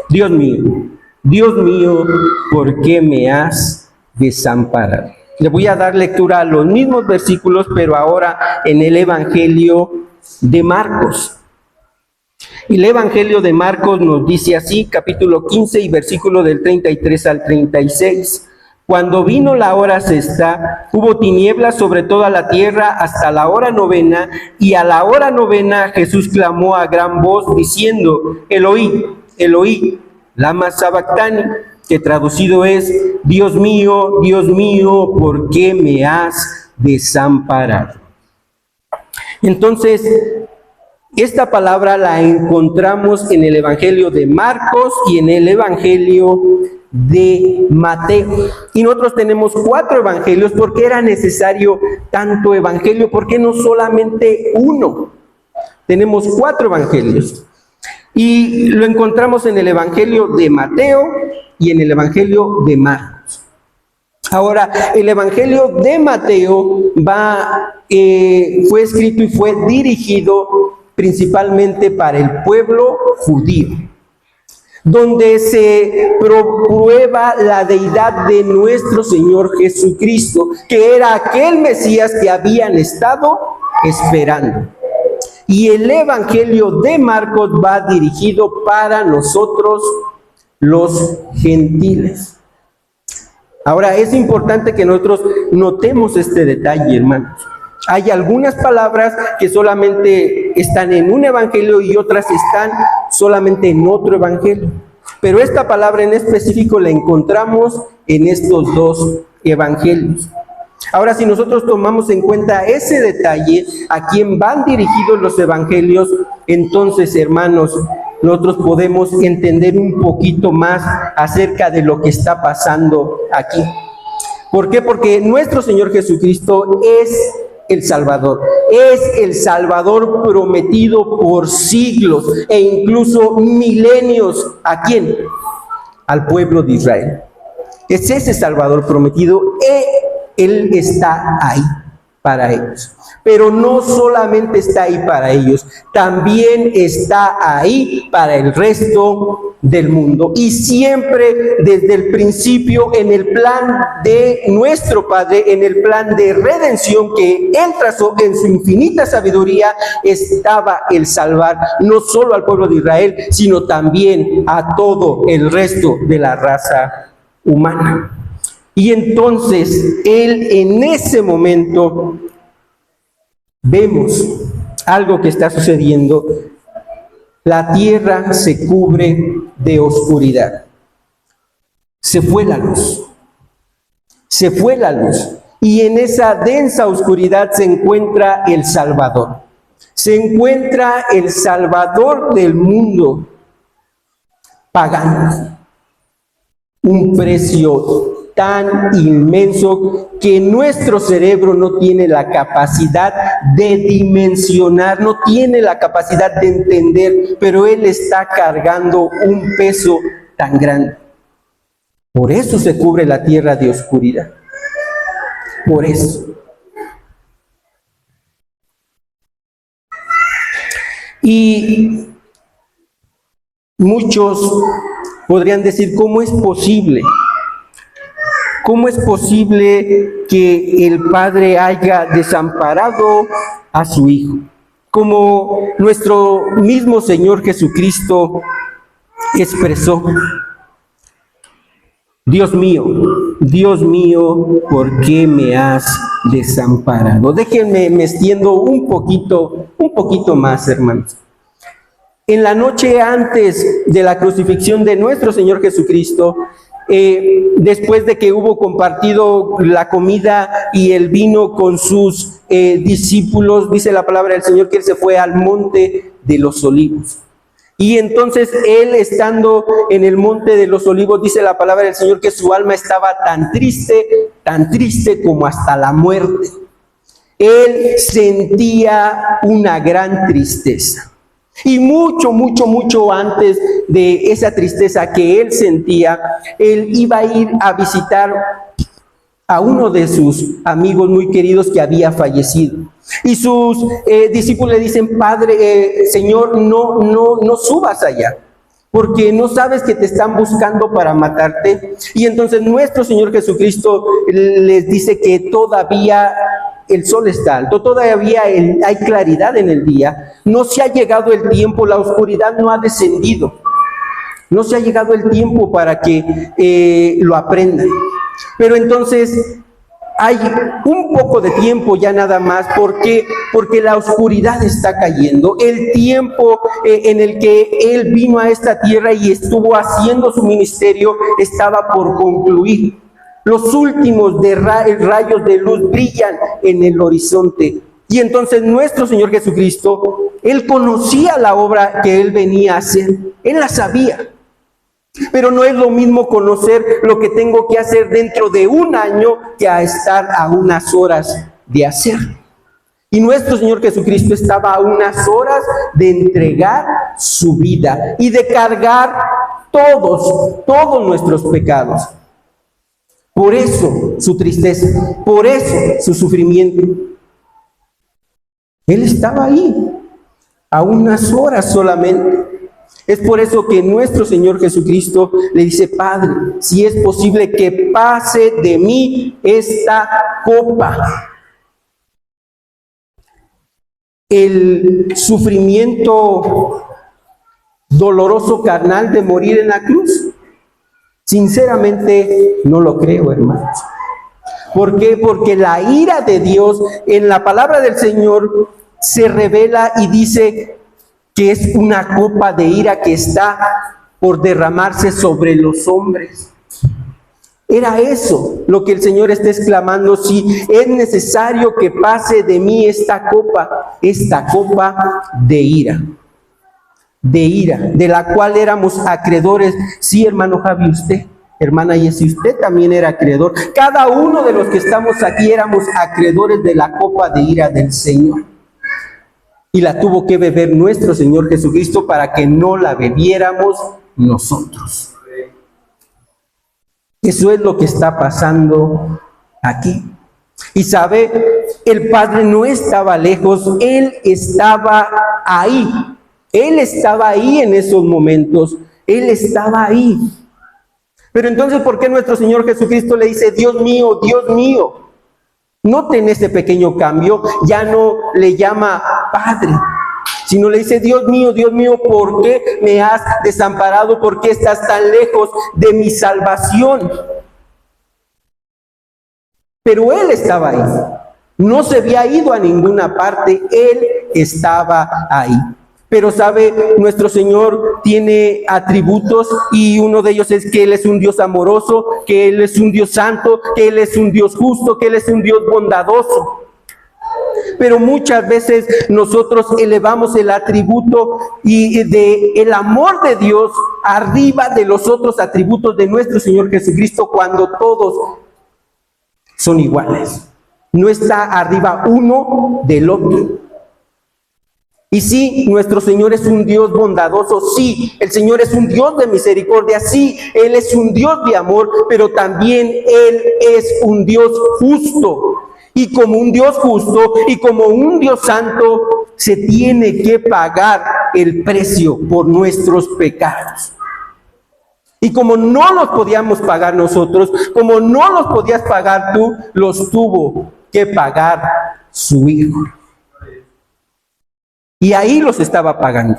Dios mío, ¿por qué me has desamparado? Le voy a dar lectura a los mismos versículos, pero ahora en el Evangelio de Marcos. El Evangelio de Marcos nos dice así, capítulo 15 y versículo del 33 al 36. Cuando vino la hora sexta, hubo tinieblas sobre toda la tierra hasta la hora novena, y a la hora novena Jesús clamó a gran voz diciendo: Eloí, Eloí, lama sabactani, que traducido es: Dios mío, ¿por qué me has desamparado? Entonces, esta palabra la encontramos en el Evangelio de Marcos y en el Evangelio de Mateo. Y nosotros tenemos 4 evangelios. ¿Por qué era necesario tanto evangelio? ¿Por qué no solamente uno? Tenemos 4 evangelios. Y lo encontramos en el Evangelio de Mateo y en el Evangelio de Marcos. Ahora, el Evangelio de Mateo fue escrito y fue dirigido principalmente para el pueblo judío, donde se prueba la deidad de nuestro Señor Jesucristo, que era aquel Mesías que habían estado esperando. Y el Evangelio de Marcos va dirigido para nosotros, los gentiles. Ahora, es importante que nosotros notemos este detalle, hermanos. Hay algunas palabras que solamente están en un evangelio y otras están solamente en otro evangelio. Pero esta palabra en específico la encontramos en estos dos evangelios. Ahora, si nosotros tomamos en cuenta ese detalle, a quién van dirigidos los evangelios, entonces, hermanos, nosotros podemos entender un poquito más acerca de lo que está pasando aquí. ¿Por qué? Porque nuestro Señor Jesucristo es el Salvador prometido por siglos e incluso milenios. ¿A quién? Al pueblo de Israel. Es ese Salvador prometido, Él está ahí para ellos. Pero no solamente está ahí para ellos, también está ahí para el resto del mundo. Y siempre desde el principio, en el plan de nuestro Padre, en el plan de redención que Él trazó en su infinita sabiduría, estaba el salvar no solo al pueblo de Israel, sino también a todo el resto de la raza humana. Y entonces Él en ese momento vemos algo que está sucediendo. La tierra se cubre de oscuridad. Se fue la luz. Se fue la luz. Y en esa densa oscuridad se encuentra el Salvador. Se encuentra el Salvador del mundo pagano. Un precio tan inmenso que nuestro cerebro no tiene la capacidad de dimensionar, no tiene la capacidad de entender, pero Él está cargando un peso tan grande. Por eso se cubre la tierra de oscuridad. Por eso. Y muchos podrían decir, ¿cómo es posible? ¿Cómo es posible que el Padre haya desamparado a su Hijo? Como nuestro mismo Señor Jesucristo expresó: Dios mío, ¿por qué me has desamparado? Déjenme, me extiendo un poquito más, hermanos. En la noche antes de la crucifixión de nuestro Señor Jesucristo, después de que hubo compartido la comida y el vino con sus discípulos, dice la palabra del Señor que Él se fue al monte de los olivos. Y entonces Él, estando en el monte de los olivos, dice la palabra del Señor que su alma estaba tan triste como hasta la muerte. Él sentía una gran tristeza. Y mucho antes de esa tristeza que Él sentía, Él iba a ir a visitar a uno de sus amigos muy queridos que había fallecido. Y sus discípulos le dicen: Padre, Señor, no subas allá, porque no sabes que te están buscando para matarte. Y entonces nuestro Señor Jesucristo les dice que todavía el sol está alto, todavía hay claridad en el día, no se ha llegado el tiempo, la oscuridad no ha descendido, no se ha llegado el tiempo para que lo aprendan. Pero entonces hay un poco de tiempo ya nada más, porque la oscuridad está cayendo. El tiempo en el que Él vino a esta tierra y estuvo haciendo su ministerio estaba por concluir. Los últimos rayos de luz brillan en el horizonte. Y entonces nuestro Señor Jesucristo, Él conocía la obra que Él venía a hacer. Él la sabía. Pero no es lo mismo conocer lo que tengo que hacer dentro de un año que a estar a unas horas de hacerlo. Y nuestro Señor Jesucristo estaba a unas horas de entregar su vida y de cargar todos nuestros pecados. Por eso su tristeza, por eso su sufrimiento. Él estaba ahí, a unas horas solamente. Es por eso que nuestro Señor Jesucristo le dice: Padre, si es posible que pase de mí esta copa. El sufrimiento doloroso carnal de morir en la cruz, sinceramente no lo creo, hermanos. ¿Por qué? Porque la ira de Dios en la palabra del Señor se revela y dice que es una copa de ira que está por derramarse sobre los hombres. Era eso lo que el Señor está exclamando: si es necesario que pase de mí esta copa de ira, de la cual éramos acreedores. Sí, hermano Javi, usted, hermana Yesi, usted también era acreedor. Cada uno de los que estamos aquí éramos acreedores de la copa de ira del Señor. Y la tuvo que beber nuestro Señor Jesucristo para que no la bebiéramos nosotros. Eso es lo que está pasando aquí. Y sabe, el Padre no estaba lejos, Él estaba ahí. Él estaba ahí en esos momentos, Él estaba ahí. Pero entonces, ¿por qué nuestro Señor Jesucristo le dice: Dios mío, Dios mío? Noten ese pequeño cambio, ya no le llama Padre, sino le dice: Dios mío, ¿por qué me has desamparado? ¿Por qué estás tan lejos de mi salvación? Pero Él estaba ahí, no se había ido a ninguna parte, Él estaba ahí. Pero sabe, nuestro Señor tiene atributos, y uno de ellos es que Él es un Dios amoroso, que Él es un Dios santo, que Él es un Dios justo, que Él es un Dios bondadoso. Pero muchas veces nosotros elevamos el atributo y de el amor de Dios arriba de los otros atributos de nuestro Señor Jesucristo, cuando todos son iguales. No está arriba uno del otro. Y sí, nuestro Señor es un Dios bondadoso, sí, el Señor es un Dios de misericordia, sí, Él es un Dios de amor, pero también Él es un Dios justo. Y como un Dios justo y como un Dios santo, se tiene que pagar el precio por nuestros pecados. Y como no los podíamos pagar nosotros, como no los podías pagar tú, los tuvo que pagar su Hijo. Y ahí los estaba pagando.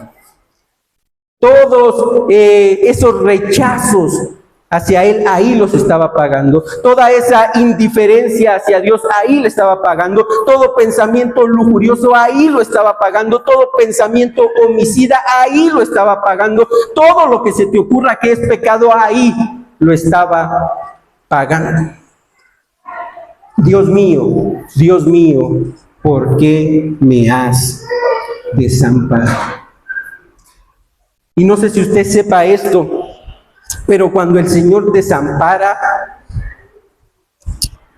Todos esos rechazos hacia Él, ahí los estaba pagando. Toda esa indiferencia hacia Dios, ahí le estaba pagando. Todo pensamiento lujurioso, ahí lo estaba pagando. Todo pensamiento homicida, ahí lo estaba pagando. Todo lo que se te ocurra que es pecado, ahí lo estaba pagando. Dios mío, ¿por qué me has desamparado? Y no sé si usted sepa esto, pero cuando el Señor desampara,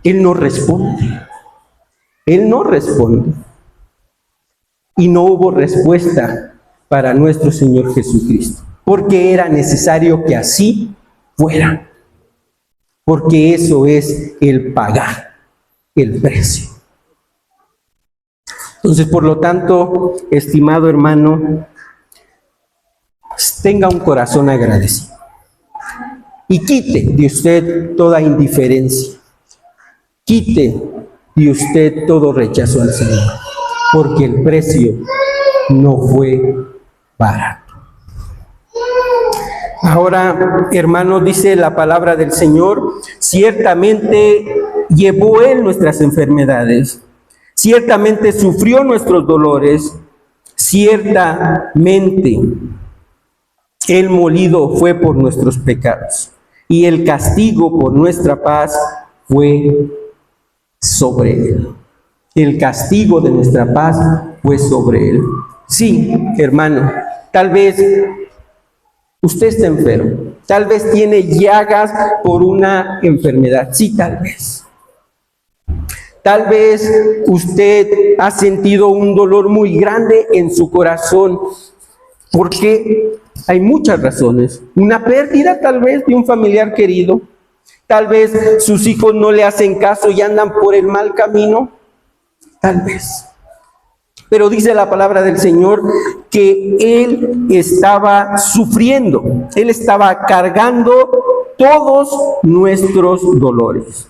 Él no responde. Él no responde. Y no hubo respuesta para nuestro Señor Jesucristo, porque era necesario que así fuera. Porque eso es el pagar el precio. Entonces, por lo tanto, estimado hermano, tenga un corazón agradecido y quite de usted toda indiferencia, quite de usted todo rechazo al Señor, porque el precio no fue barato. Ahora, hermanos, dice la palabra del Señor: ciertamente llevó Él nuestras enfermedades, ciertamente sufrió nuestros dolores, ciertamente Él molido fue por nuestros pecados, y el castigo por nuestra paz fue sobre Él. El castigo de nuestra paz fue sobre Él. Sí, hermano, tal vez usted está enfermo, tal vez tiene llagas por una enfermedad, sí, tal vez. Tal vez usted ha sentido un dolor muy grande en su corazón, porque hay muchas razones. Una pérdida tal vez de un familiar querido, Tal vez sus hijos no le hacen caso y andan por el mal camino. Tal vez. Pero dice la palabra del Señor que Él estaba sufriendo, Él estaba cargando todos nuestros dolores.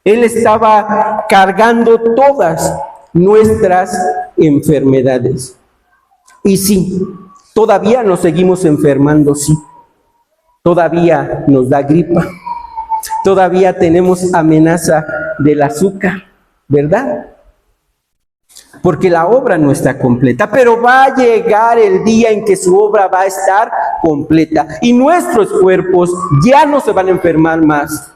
Él estaba cargando todas nuestras enfermedades. Y sí, todavía nos seguimos enfermando, sí. Todavía nos da gripa. Todavía tenemos amenaza del azúcar, ¿verdad? Porque la obra no está completa, pero va a llegar el día en que su obra va a estar completa y nuestros cuerpos ya no se van a enfermar más.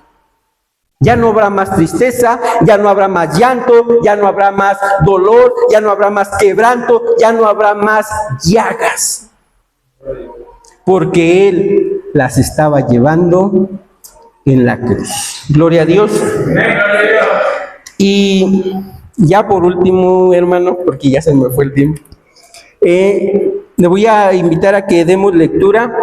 Ya no habrá más tristeza, ya no habrá más llanto, ya no habrá más dolor, ya no habrá más quebranto, ya no habrá más llagas. Porque Él las estaba llevando en la cruz. Gloria a Dios. Y ya por último, hermano, porque ya se me fue el tiempo, le voy a invitar a que demos lectura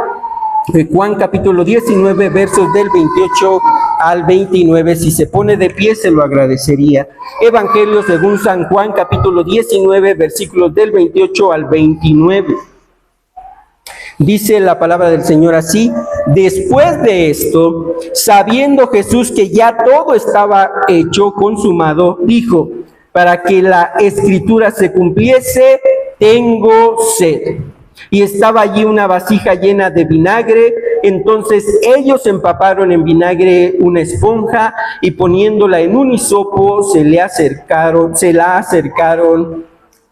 de Juan capítulo 19, versos del 28 al 29. Si se pone de pie, se lo agradecería. Evangelio según San Juan capítulo 19, versículos del 28 al 29. Dice la palabra del Señor así: después de esto, sabiendo Jesús que ya todo estaba hecho, consumado, dijo: para que la escritura se cumpliese, tengo sed. Y estaba allí una vasija llena de vinagre. Entonces ellos empaparon en vinagre una esponja y poniéndola en un hisopo se la acercaron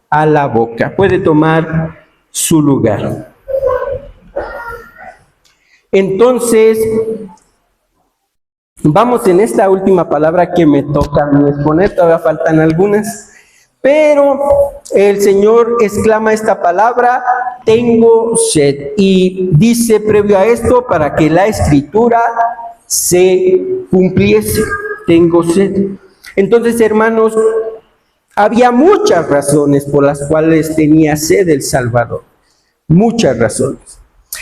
a la boca. Puede tomar su lugar. Entonces, vamos en esta última palabra que me toca a mí exponer, todavía faltan algunas, pero el Señor exclama esta palabra: tengo sed, y dice previo a esto, para que la escritura se cumpliese, tengo sed. Entonces, hermanos, había muchas razones por las cuales tenía sed el Salvador, muchas razones.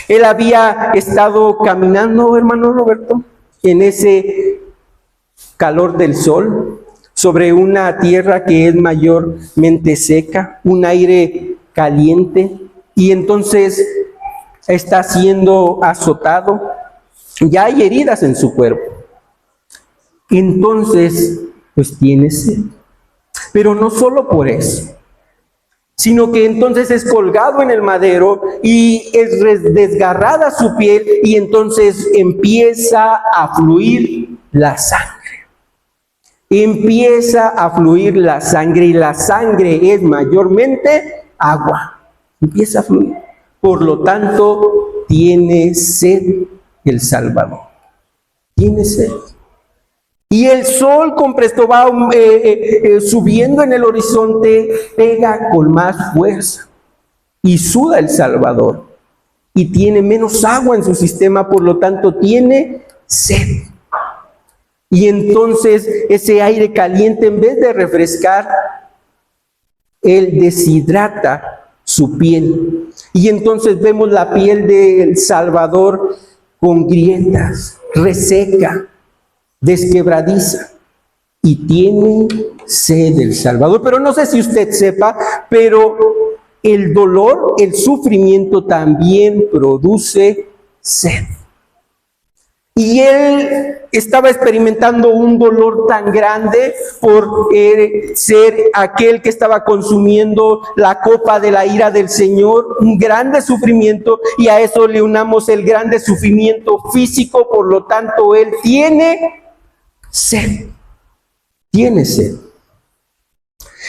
Él había estado caminando, hermano Roberto, en ese calor del sol, sobre una tierra que es mayormente seca, un aire caliente, y entonces está siendo azotado, ya hay heridas en su cuerpo. Entonces, pues tiene sed. Pero no solo por eso, sino que entonces es colgado en el madero y es desgarrada su piel y entonces empieza a fluir la sangre. Empieza a fluir la sangre y la sangre es mayormente agua. Empieza a fluir. Por lo tanto, tiene sed el Salvador. Tiene sed. Y el sol con presto va subiendo en el horizonte, pega con más fuerza. Y suda el Salvador. Y tiene menos agua en su sistema, por lo tanto tiene sed. Y entonces ese aire caliente, en vez de refrescar, él deshidrata su piel. Y entonces vemos la piel del Salvador con grietas, reseca, desquebradiza, y tiene sed del Salvador. Pero no sé si usted sepa, pero el dolor, el sufrimiento también produce sed. Y él estaba experimentando un dolor tan grande por ser aquel que estaba consumiendo la copa de la ira del Señor, un grande sufrimiento, y a eso le unamos el grande sufrimiento físico. Por lo tanto, él tiene sed, tiene sed.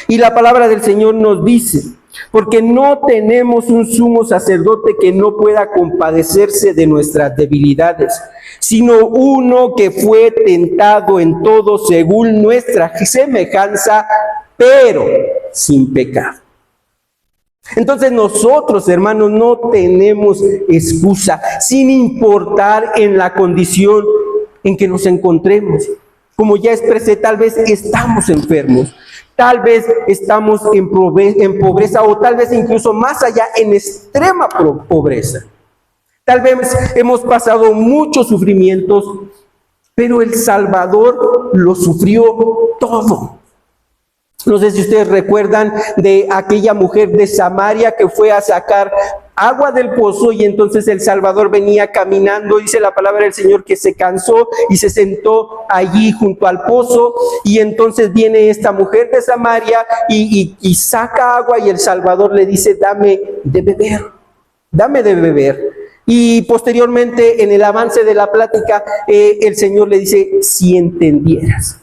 Y la palabra del Señor nos dice: porque no tenemos un sumo sacerdote que no pueda compadecerse de nuestras debilidades, sino uno que fue tentado en todo según nuestra semejanza, pero sin pecado. Entonces nosotros, hermanos, no tenemos excusa, sin importar en la condición en que nos encontremos. Como ya expresé, tal vez estamos enfermos, tal vez estamos en pobreza, o tal vez incluso más allá, en extrema pobreza. Tal vez hemos pasado muchos sufrimientos, pero el Salvador lo sufrió todo. No sé si ustedes recuerdan de aquella mujer de Samaria que fue a sacar agua del pozo y entonces el Salvador venía caminando, dice la palabra del Señor que se cansó y se sentó allí junto al pozo, y entonces viene esta mujer de Samaria y saca agua, y el Salvador le dice: dame de beber, dame de beber. Y posteriormente, en el avance de la plática, el Señor le dice: si entendieras,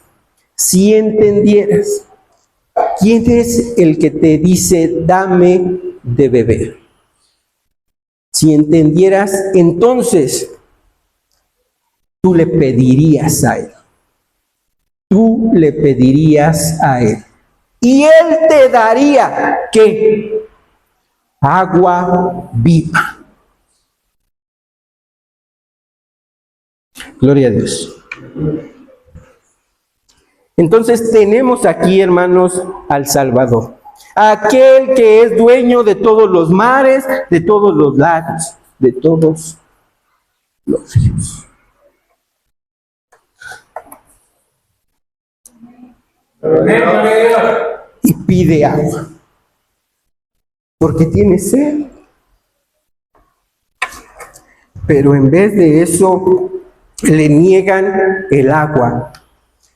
¿quién es el que te dice dame de beber? Si entendieras, entonces tú le pedirías a él. Tú le pedirías a él. Y él te daría, ¿qué? Agua viva. Gloria a Dios. Entonces tenemos aquí, hermanos, al Salvador, aquel que es dueño de todos los mares, de todos los lagos, de todos los ríos. Y pide agua, porque tiene sed. Pero en vez de eso, le niegan el agua.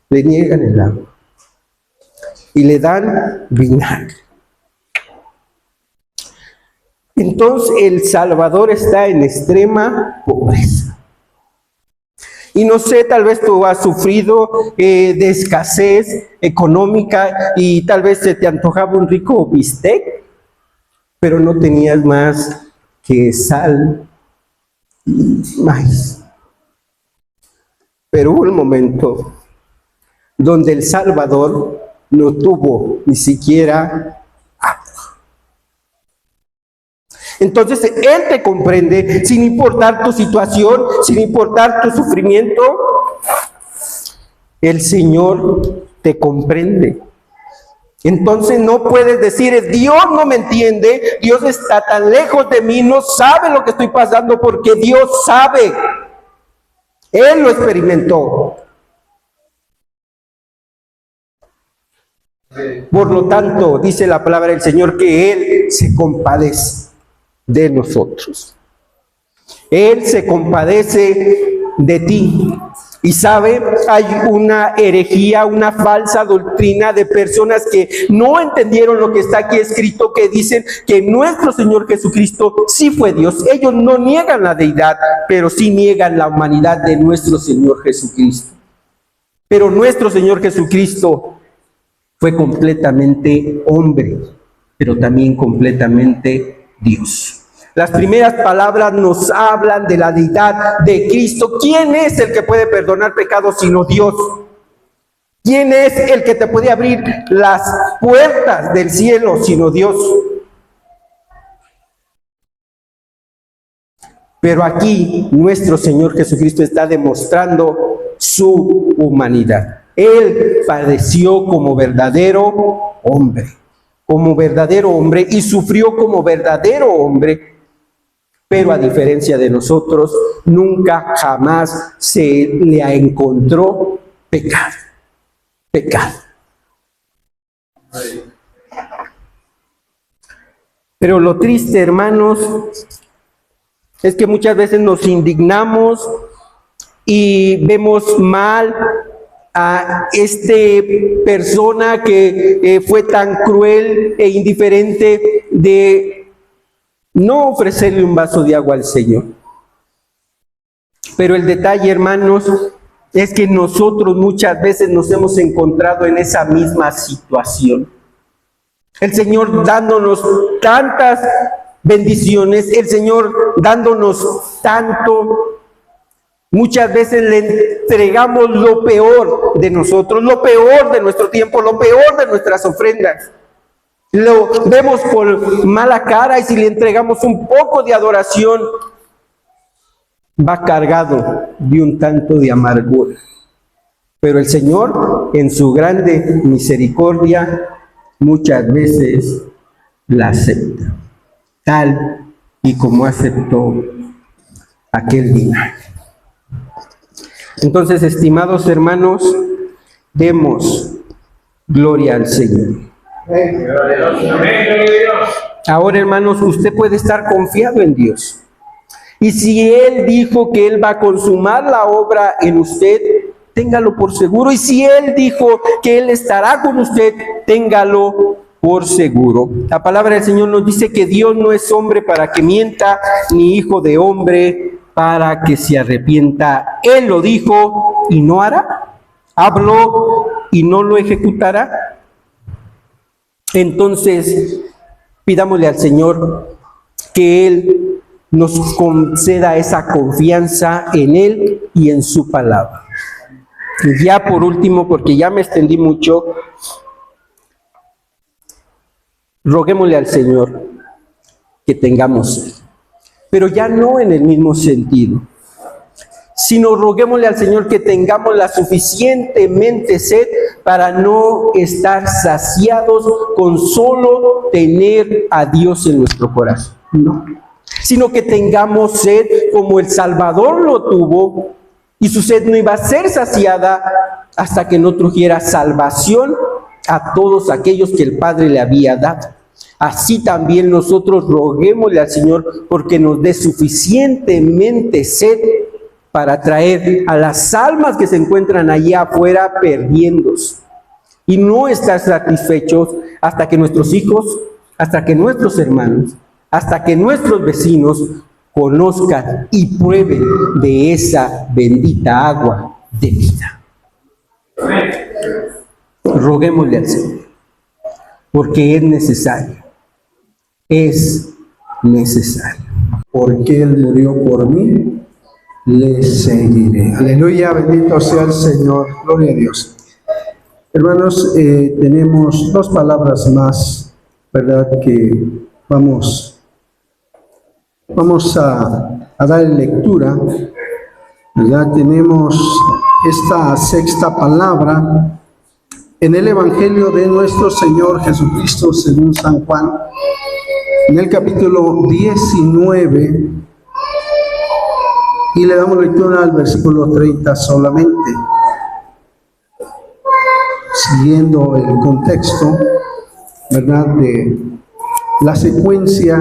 Le niegan el agua y le dan vinagre. Entonces el Salvador está en extrema pobreza. Y no sé, tal vez tú has sufrido de escasez económica y tal vez se te antojaba un rico bistec, pero no tenías más que sal y maíz. Pero hubo un momento donde el Salvador no tuvo ni siquiera agua. Entonces Él te comprende sin importar tu situación, sin importar tu sufrimiento. El Señor te comprende. Entonces no puedes decir: Dios no me entiende, Dios está tan lejos de mí, no sabe lo que estoy pasando, porque Dios sabe. Él lo experimentó. Por lo tanto, dice la palabra del Señor que Él se compadece de nosotros. Él se compadece de ti. Y sabe, hay una herejía, una falsa doctrina de personas que no entendieron lo que está aquí escrito, que dicen que nuestro Señor Jesucristo sí fue Dios. Ellos no niegan la deidad, pero sí niegan la humanidad de nuestro Señor Jesucristo. Pero nuestro Señor Jesucristo fue completamente hombre, pero también completamente Dios. Las primeras palabras nos hablan de la deidad de Cristo. ¿Quién es el que puede perdonar pecados sino Dios? ¿Quién es el que te puede abrir las puertas del cielo sino Dios? Pero aquí nuestro Señor Jesucristo está demostrando su humanidad. Él padeció como verdadero hombre y sufrió como verdadero hombre, pero a diferencia de nosotros, nunca jamás se le encontró pecado. Pero lo triste, hermanos, es que muchas veces nos indignamos y vemos mal a persona que fue tan cruel e indiferente de no ofrecerle un vaso de agua al Señor. Pero el detalle, hermanos, es que nosotros muchas veces nos hemos encontrado en esa misma situación. El Señor dándonos tantas bendiciones, el Señor dándonos tanto. Muchas veces le entregamos lo peor de nosotros, lo peor de nuestro tiempo, lo peor de nuestras ofrendas. Lo vemos con mala cara, y si le entregamos un poco de adoración, va cargado de un tanto de amargura. Pero el Señor, en su grande misericordia, muchas veces la acepta, tal y como aceptó aquel vinagre. Entonces, estimados hermanos, demos gloria al Señor. Ahora, hermanos, usted puede estar confiado en Dios. Y si Él dijo que Él va a consumar la obra en usted, téngalo por seguro. Y si Él dijo que Él estará con usted, téngalo por seguro. La palabra del Señor nos dice que Dios no es hombre para que mienta, ni hijo de hombre para que se arrepienta. Él lo dijo y no hará. Habló y no lo ejecutará. Entonces, pidámosle al Señor que Él nos conceda esa confianza en Él y en su palabra. Y ya por último, porque ya me extendí mucho, roguémosle al Señor que tengamos sed, pero ya no en el mismo sentido, sino roguémosle al Señor que tengamos la suficientemente sed para no estar saciados con solo tener a Dios en nuestro corazón, no, sino que tengamos sed como el Salvador lo tuvo, y su sed no iba a ser saciada hasta que no trujera salvación a todos aquellos que el Padre le había dado. Así también nosotros roguémosle al Señor porque nos dé suficientemente sed para traer a las almas que se encuentran allá afuera perdiéndose, y no estar satisfechos hasta que nuestros hijos, hasta que nuestros hermanos, hasta que nuestros vecinos conozcan y prueben de esa bendita agua de vida. Roguémosle al Señor, porque es necesario, porque Él murió por mí, le seguiré. Aleluya, bendito sea el Señor, gloria a Dios. Hermanos, tenemos dos palabras más, ¿verdad? Que vamos a dar lectura, ¿verdad? Tenemos esta sexta palabra en el Evangelio de nuestro Señor Jesucristo según San Juan, en el capítulo 19, y le damos lectura al versículo 30 solamente, siguiendo el contexto, ¿verdad?, de la secuencia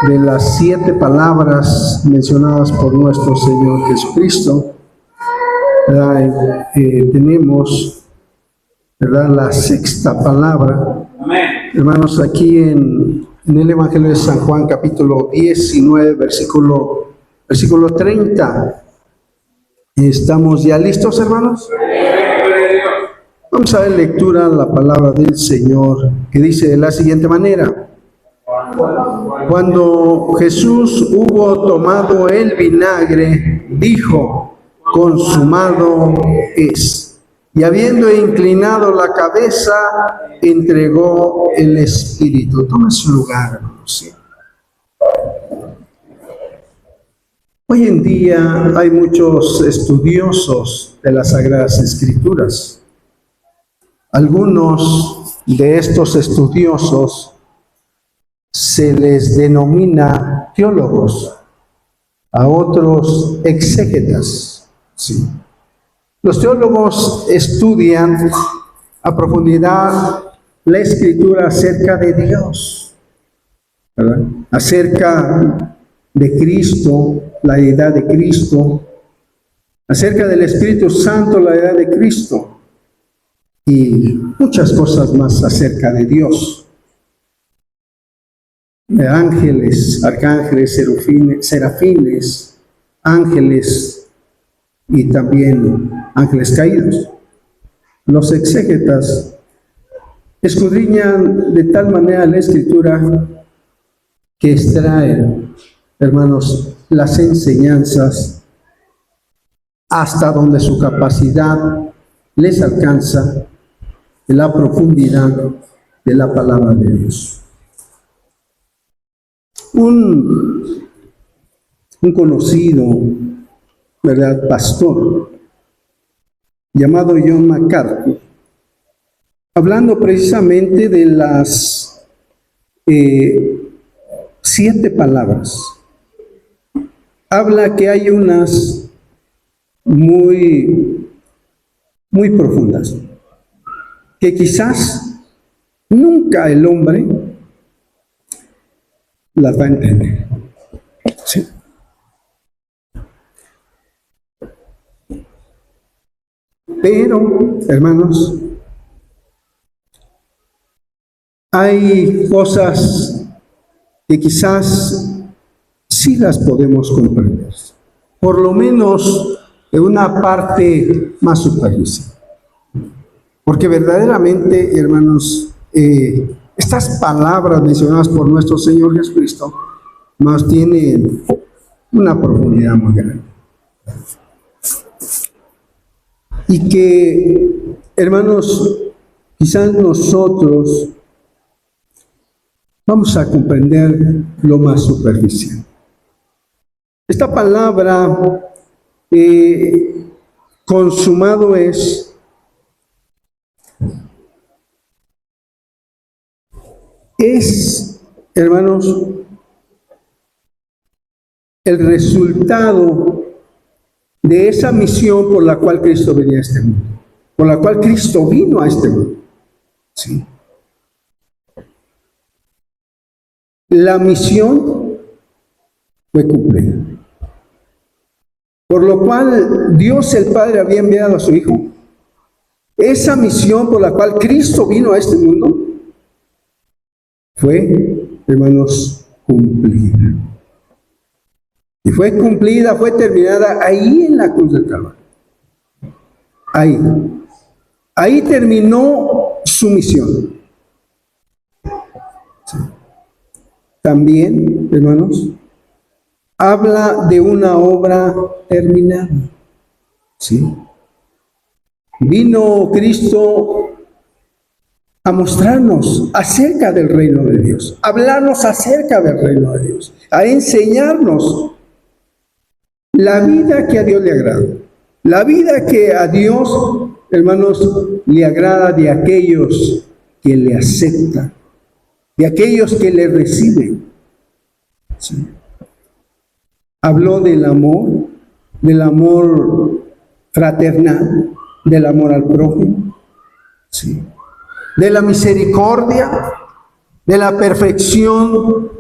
de las 7 palabras mencionadas por nuestro Señor Jesucristo. Tenemos, ¿verdad?, la sexta palabra. Amén. Hermanos, aquí en el Evangelio de San Juan, capítulo 19, versículo 30. ¿Estamos ya listos, hermanos? Vamos a dar lectura a la palabra del Señor, que dice de la siguiente manera: cuando Jesús hubo tomado el vinagre, dijo: consumado es. Y habiendo inclinado la cabeza, entregó el Espíritu. Toma su lugar, hermanos. Hoy en día hay muchos estudiosos de las Sagradas Escrituras. Algunos de estos estudiosos se les denomina teólogos, a otros exégetas. Sí. Los teólogos estudian a profundidad la Escritura acerca de Dios, ¿verdad?, acerca de Cristo, la deidad de Cristo, acerca del Espíritu Santo, la deidad de Cristo, y muchas cosas más acerca de Dios. De ángeles, arcángeles, serafines, ángeles y también ángeles caídos. Los exégetas escudriñan de tal manera la Escritura que extraen, hermanos, las enseñanzas hasta donde su capacidad les alcanza en la profundidad de la palabra de Dios. Un conocido, ¿verdad?, pastor llamado John MacArthur, hablando precisamente de las 7 palabras, habla que hay unas muy, muy profundas, que quizás nunca el hombre las va a entender. ¿Sí? Pero, hermanos, hay cosas que quizás sí las podemos comprender, por lo menos en una parte más superficial. Porque verdaderamente, hermanos, estas palabras mencionadas por nuestro Señor Jesucristo más tienen una profundidad muy grande. Y que, hermanos, quizás nosotros vamos a comprender lo más superficial. Esta palabra, consumado es hermanos, el resultado de esa misión por la cual Cristo venía a este mundo, por la cual Cristo vino a este mundo. ¿Sí? La misión fue cumplida, por lo cual Dios el Padre había enviado a su Hijo. Esa misión por la cual Cristo vino a este mundo fue, hermanos, cumplida. Y fue cumplida, fue terminada ahí en la cruz del Calvario. Ahí terminó su misión. Sí. También, hermanos, habla de una obra terminada. ¿Sí? Vino Cristo a mostrarnos acerca del reino de Dios, a hablarnos acerca del reino de Dios, a enseñarnos la vida que a Dios le agrada, la vida que a Dios, hermanos, le agrada de aquellos que le aceptan, de aquellos que le reciben. ¿Sí? Habló del amor fraternal, del amor al prójimo, ¿sí? De la misericordia, de la perfección.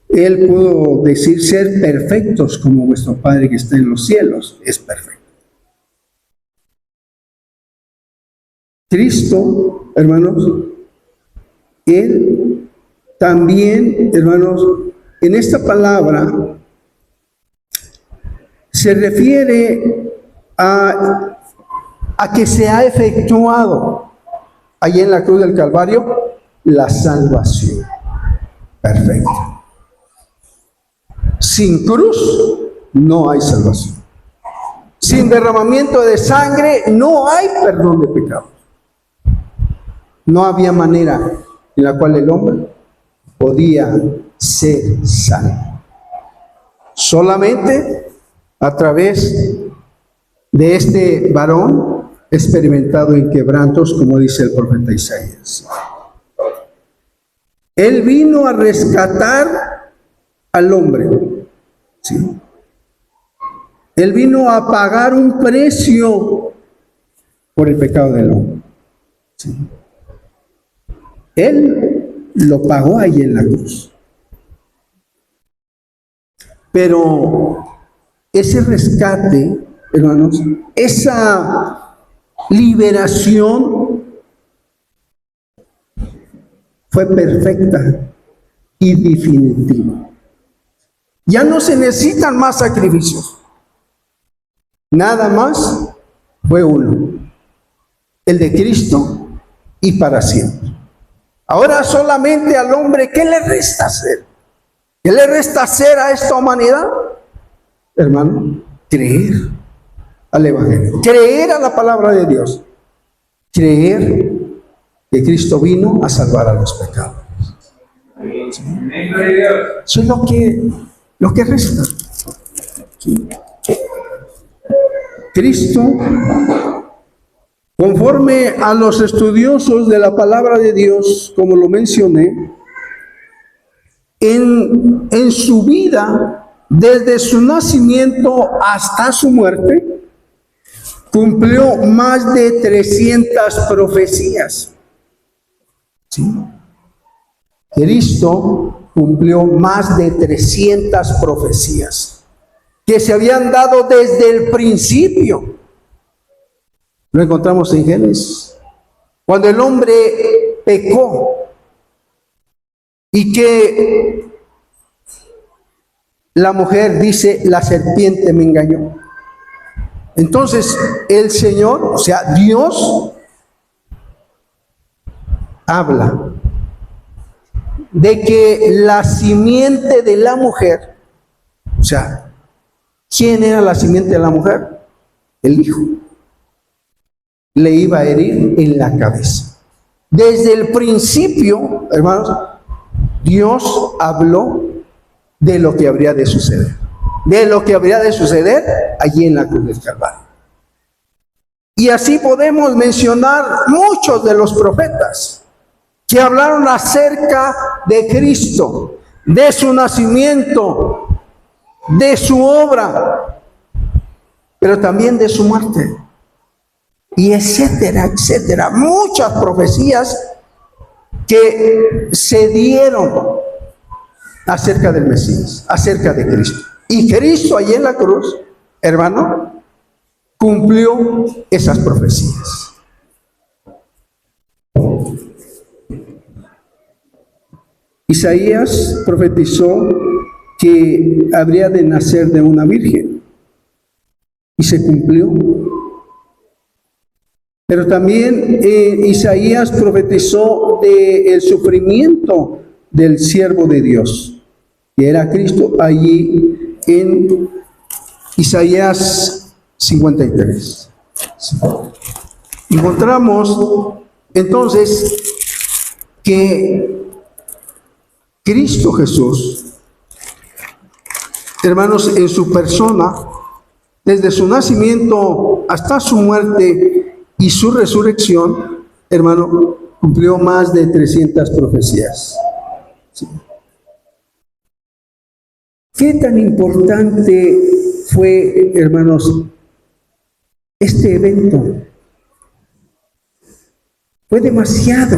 Él pudo decir ser perfectos como vuestro Padre que está en los cielos es perfecto. Cristo, hermanos, Él también, hermanos, en esta palabra se refiere a que se ha efectuado allí en la cruz del Calvario la salvación perfecta. Sin cruz no hay salvación. Sin derramamiento de sangre no hay perdón de pecados. No había manera en la cual el hombre podía ser salvo. Solamente a través de este varón experimentado en quebrantos, como dice el profeta Isaías. Él vino a rescatar al hombre. ¿Sí? Él vino a pagar un precio por el pecado del hombre. ¿Sí? Él lo pagó ahí en la cruz. Pero ese rescate, hermanos, esa liberación fue perfecta y definitiva. Ya no se necesitan más sacrificios. Nada más fue uno, el de Cristo, y para siempre. Ahora solamente al hombre, ¿qué le resta hacer? ¿Qué le resta hacer a esta humanidad? Hermano, creer al Evangelio, creer a la palabra de Dios, creer que Cristo vino a salvar a los pecadores. ¿Sí? Eso es lo que resta. ¿Sí? Cristo, conforme a los estudiosos de la palabra de Dios, como lo mencioné, en su vida desde su nacimiento hasta su muerte, cumplió más de 300 profecías. ¿Sí? Cristo cumplió más de 300 profecías que se habían dado desde el principio. Lo encontramos en Génesis, cuando el hombre pecó y que la mujer dice, la serpiente me engañó. Entonces el Señor, o sea, Dios, habla de que la simiente de la mujer, o sea, ¿quién era la simiente de la mujer? El Hijo. Le iba a herir en la cabeza. Desde el principio, hermanos, Dios habló de lo que habría de suceder. De lo que habría de suceder allí en la cruz del Calvario. Y así podemos mencionar muchos de los profetas que hablaron acerca de Cristo, de su nacimiento, de su obra, pero también de su muerte, y etcétera, etcétera. Muchas profecías que se dieron acerca del Mesías, acerca de Cristo. Y Cristo allí en la cruz, hermano, cumplió esas profecías. Isaías profetizó que habría de nacer de una virgen y se cumplió. Pero también Isaías profetizó del sufrimiento del siervo de Dios, que era Cristo, allí en Isaías 53. Encontramos entonces que Cristo Jesús, hermanos, en su persona, desde su nacimiento hasta su muerte y su resurrección, hermano, cumplió más de 300 profecías. ¿Sí? ¿Qué tan importante fue, hermanos, este evento? Fue demasiado,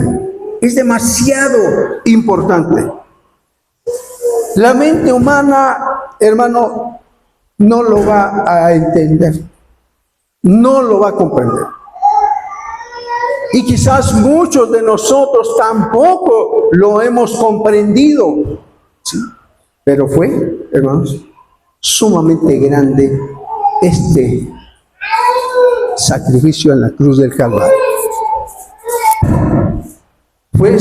es demasiado importante. La mente humana, hermano, no lo va a entender, no lo va a comprender. Y quizás muchos de nosotros tampoco lo hemos comprendido. ¿Sí? Pero fue, hermanos, sumamente grande este sacrificio en la cruz del Calvario. Fue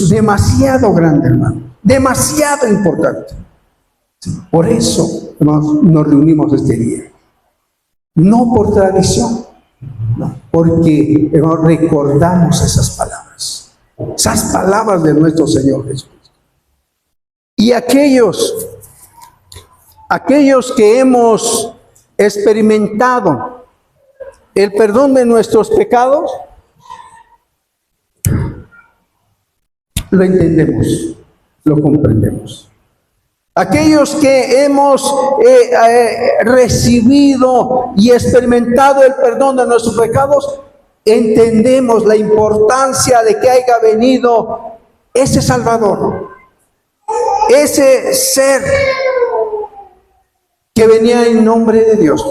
demasiado grande, hermano, demasiado importante. Por eso, hermanos, nos reunimos este día. No por tradición, no, porque, hermanos, recordamos esas palabras de nuestro Señor Jesús. Y aquellos que hemos experimentado el perdón de nuestros pecados, lo entendemos, lo comprendemos. Aquellos que hemos recibido y experimentado el perdón de nuestros pecados, entendemos la importancia de que haya venido ese Salvador, ese ser que venía en nombre de Dios,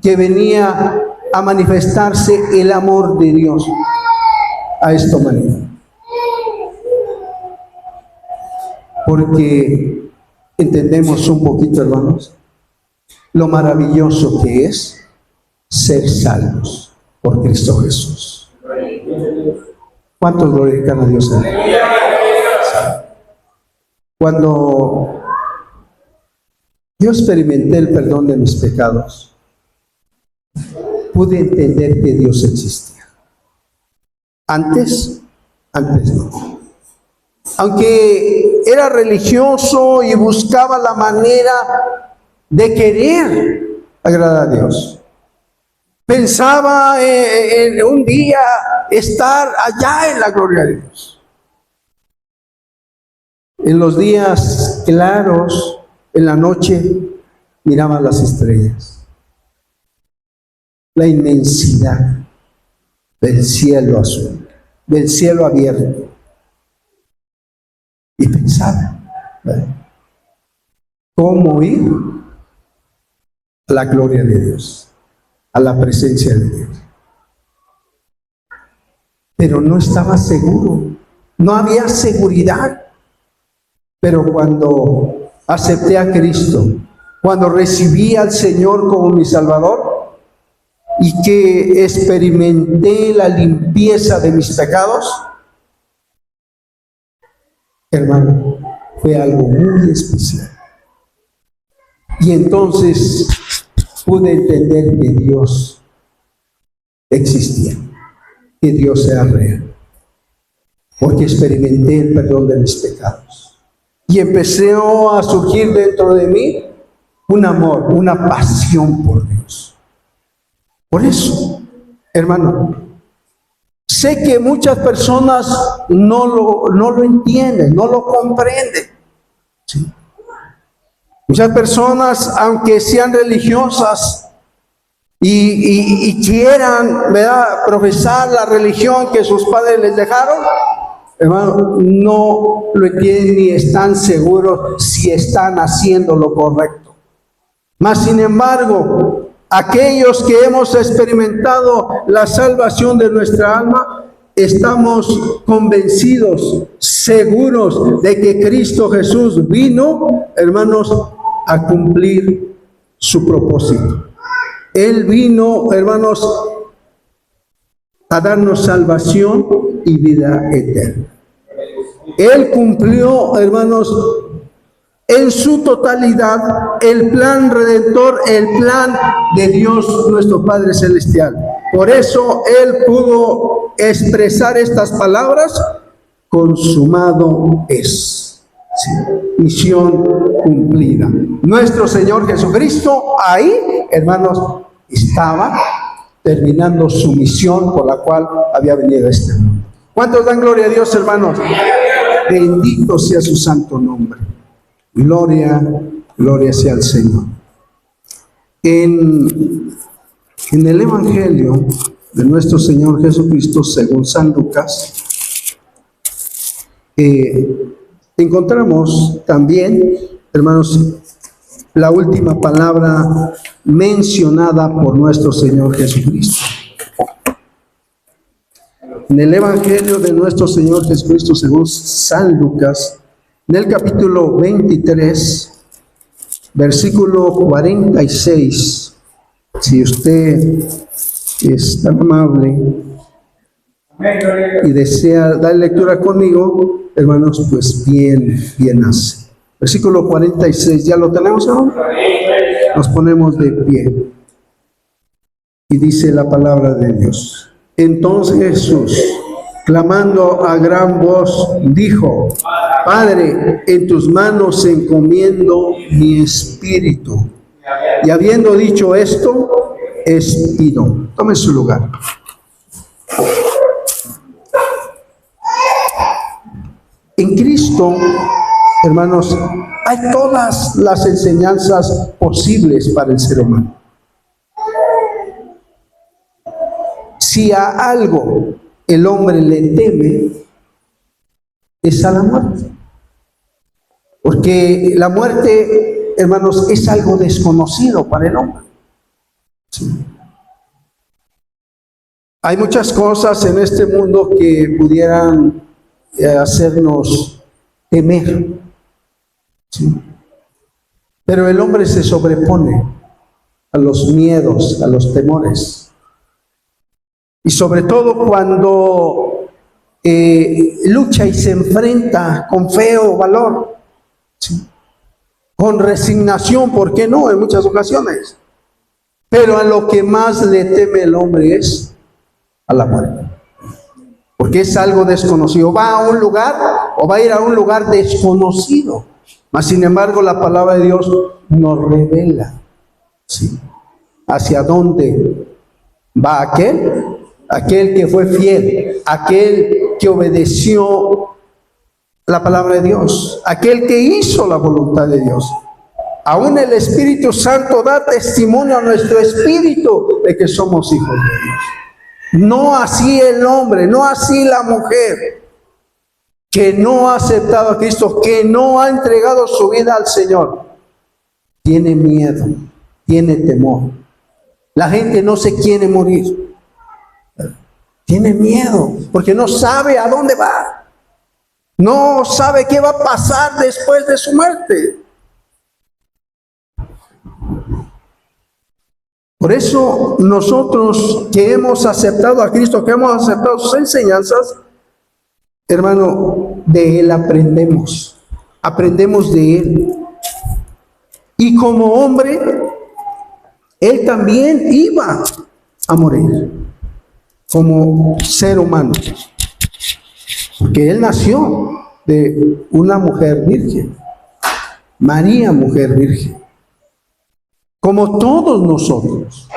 que venía a manifestarse el amor de Dios a esta humanidad. Porque entendemos un poquito, hermanos, lo maravilloso que es ser salvos por Cristo Jesús. ¿Cuántos glorifican a Dios? Cuando yo experimenté el perdón de mis pecados, pude entender que Dios existía. Antes no. Aunque era religioso y buscaba la manera de querer agradar a Dios, pensaba en un día estar allá en la gloria de Dios. En los días claros en la noche miraban las estrellas, la inmensidad del cielo azul, del cielo abierto. Y pensaba, ¿verdad?, cómo ir a la gloria de Dios, a la presencia de Dios. Pero no estaba seguro, no había seguridad. Pero cuando acepté a Cristo, cuando recibí al Señor como mi Salvador y que experimenté la limpieza de mis pecados, hermano, fue algo muy especial. Y entonces pude entender que Dios existía, que Dios era real, porque experimenté el perdón de mis pecados. Y empezó a surgir dentro de mí un amor, una pasión por Dios. Por eso, hermano, sé que muchas personas no lo entienden, no lo comprenden. ¿Sí? Muchas personas, aunque sean religiosas y quieran, ¿verdad?, profesar la religión que sus padres les dejaron, hermano, no lo entienden ni están seguros si están haciendo lo correcto. Mas, sin embargo, aquellos que hemos experimentado la salvación de nuestra alma, estamos convencidos, seguros de que Cristo Jesús vino, hermanos, a cumplir su propósito. Él vino, hermanos, a darnos salvación y vida eterna. Él cumplió, hermanos, en su totalidad el plan redentor, el plan de Dios nuestro Padre Celestial. Por eso Él pudo expresar estas palabras: consumado es. Sí, misión cumplida. Nuestro Señor Jesucristo ahí, hermanos, estaba terminando su misión por la cual había venido a este mundo. ¿Cuántos dan gloria a Dios, hermanos? Bendito sea su santo nombre. Gloria, gloria sea al Señor. En el Evangelio de nuestro Señor Jesucristo, según San Lucas, encontramos también, hermanos, la última palabra mencionada por nuestro Señor Jesucristo. En el Evangelio de nuestro Señor Jesucristo, según San Lucas, en el capítulo 23, versículo 46, si usted es tan amable y desea dar lectura conmigo, hermanos, pues bien hace. Versículo 46, ¿ya lo tenemos ahora? Nos ponemos de pie. Y dice la palabra de Dios: entonces Jesús, clamando a gran voz, dijo: Padre, en tus manos encomiendo mi espíritu. Y habiendo dicho esto, expiró. Tome su lugar. En Cristo, hermanos, hay todas las enseñanzas posibles para el ser humano. Si a algo el hombre le teme, es a la muerte. Porque la muerte, hermanos, es algo desconocido para el hombre. Sí. Hay muchas cosas en este mundo que pudieran hacernos temer. Sí. Pero el hombre se sobrepone a los miedos, a los temores. Y sobre todo cuando lucha y se enfrenta con fe o valor, ¿sí?, con resignación, ¿por qué no? En muchas ocasiones. Pero a lo que más le teme el hombre es a la muerte. Porque es algo desconocido. Va a un lugar o va a ir a un lugar desconocido. Mas, sin embargo, la palabra de Dios nos revela, ¿sí?, hacia dónde va aquel que fue fiel, aquel que obedeció la palabra de Dios, aquel que hizo la voluntad de Dios. Aún el Espíritu Santo da testimonio a nuestro espíritu de que somos hijos de Dios. No así el hombre, no así la mujer que no ha aceptado a Cristo, que no ha entregado su vida al Señor. Tiene miedo, tiene temor. La gente no se quiere morir. Tiene miedo porque no sabe a dónde va. No sabe qué va a pasar después de su muerte. Por eso nosotros que hemos aceptado a Cristo, que hemos aceptado sus enseñanzas, hermano, de Él aprendemos. Aprendemos de Él. Y como hombre, Él también iba a morir como ser humano. Porque Él nació de una mujer virgen. María, mujer virgen. Como todos nosotros.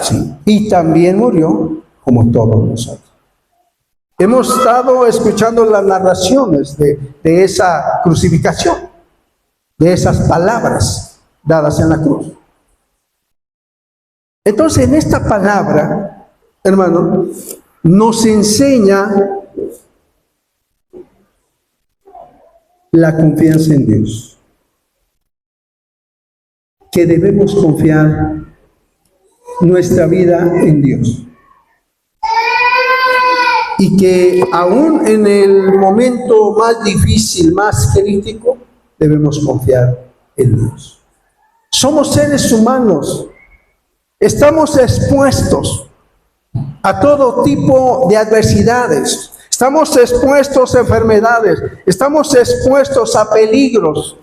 Sí. Y también murió como todos nosotros. Hemos estado escuchando las narraciones de esa crucifixión, de esas palabras dadas en la cruz. Entonces, en esta palabra, hermano, nos enseña la confianza en Dios. Que debemos confiar nuestra vida en Dios. Y que aún en el momento más difícil, más crítico, debemos confiar en Dios. Somos seres humanos. Estamos expuestos a todo tipo de adversidades. Estamos expuestos a enfermedades. Estamos expuestos a peligros.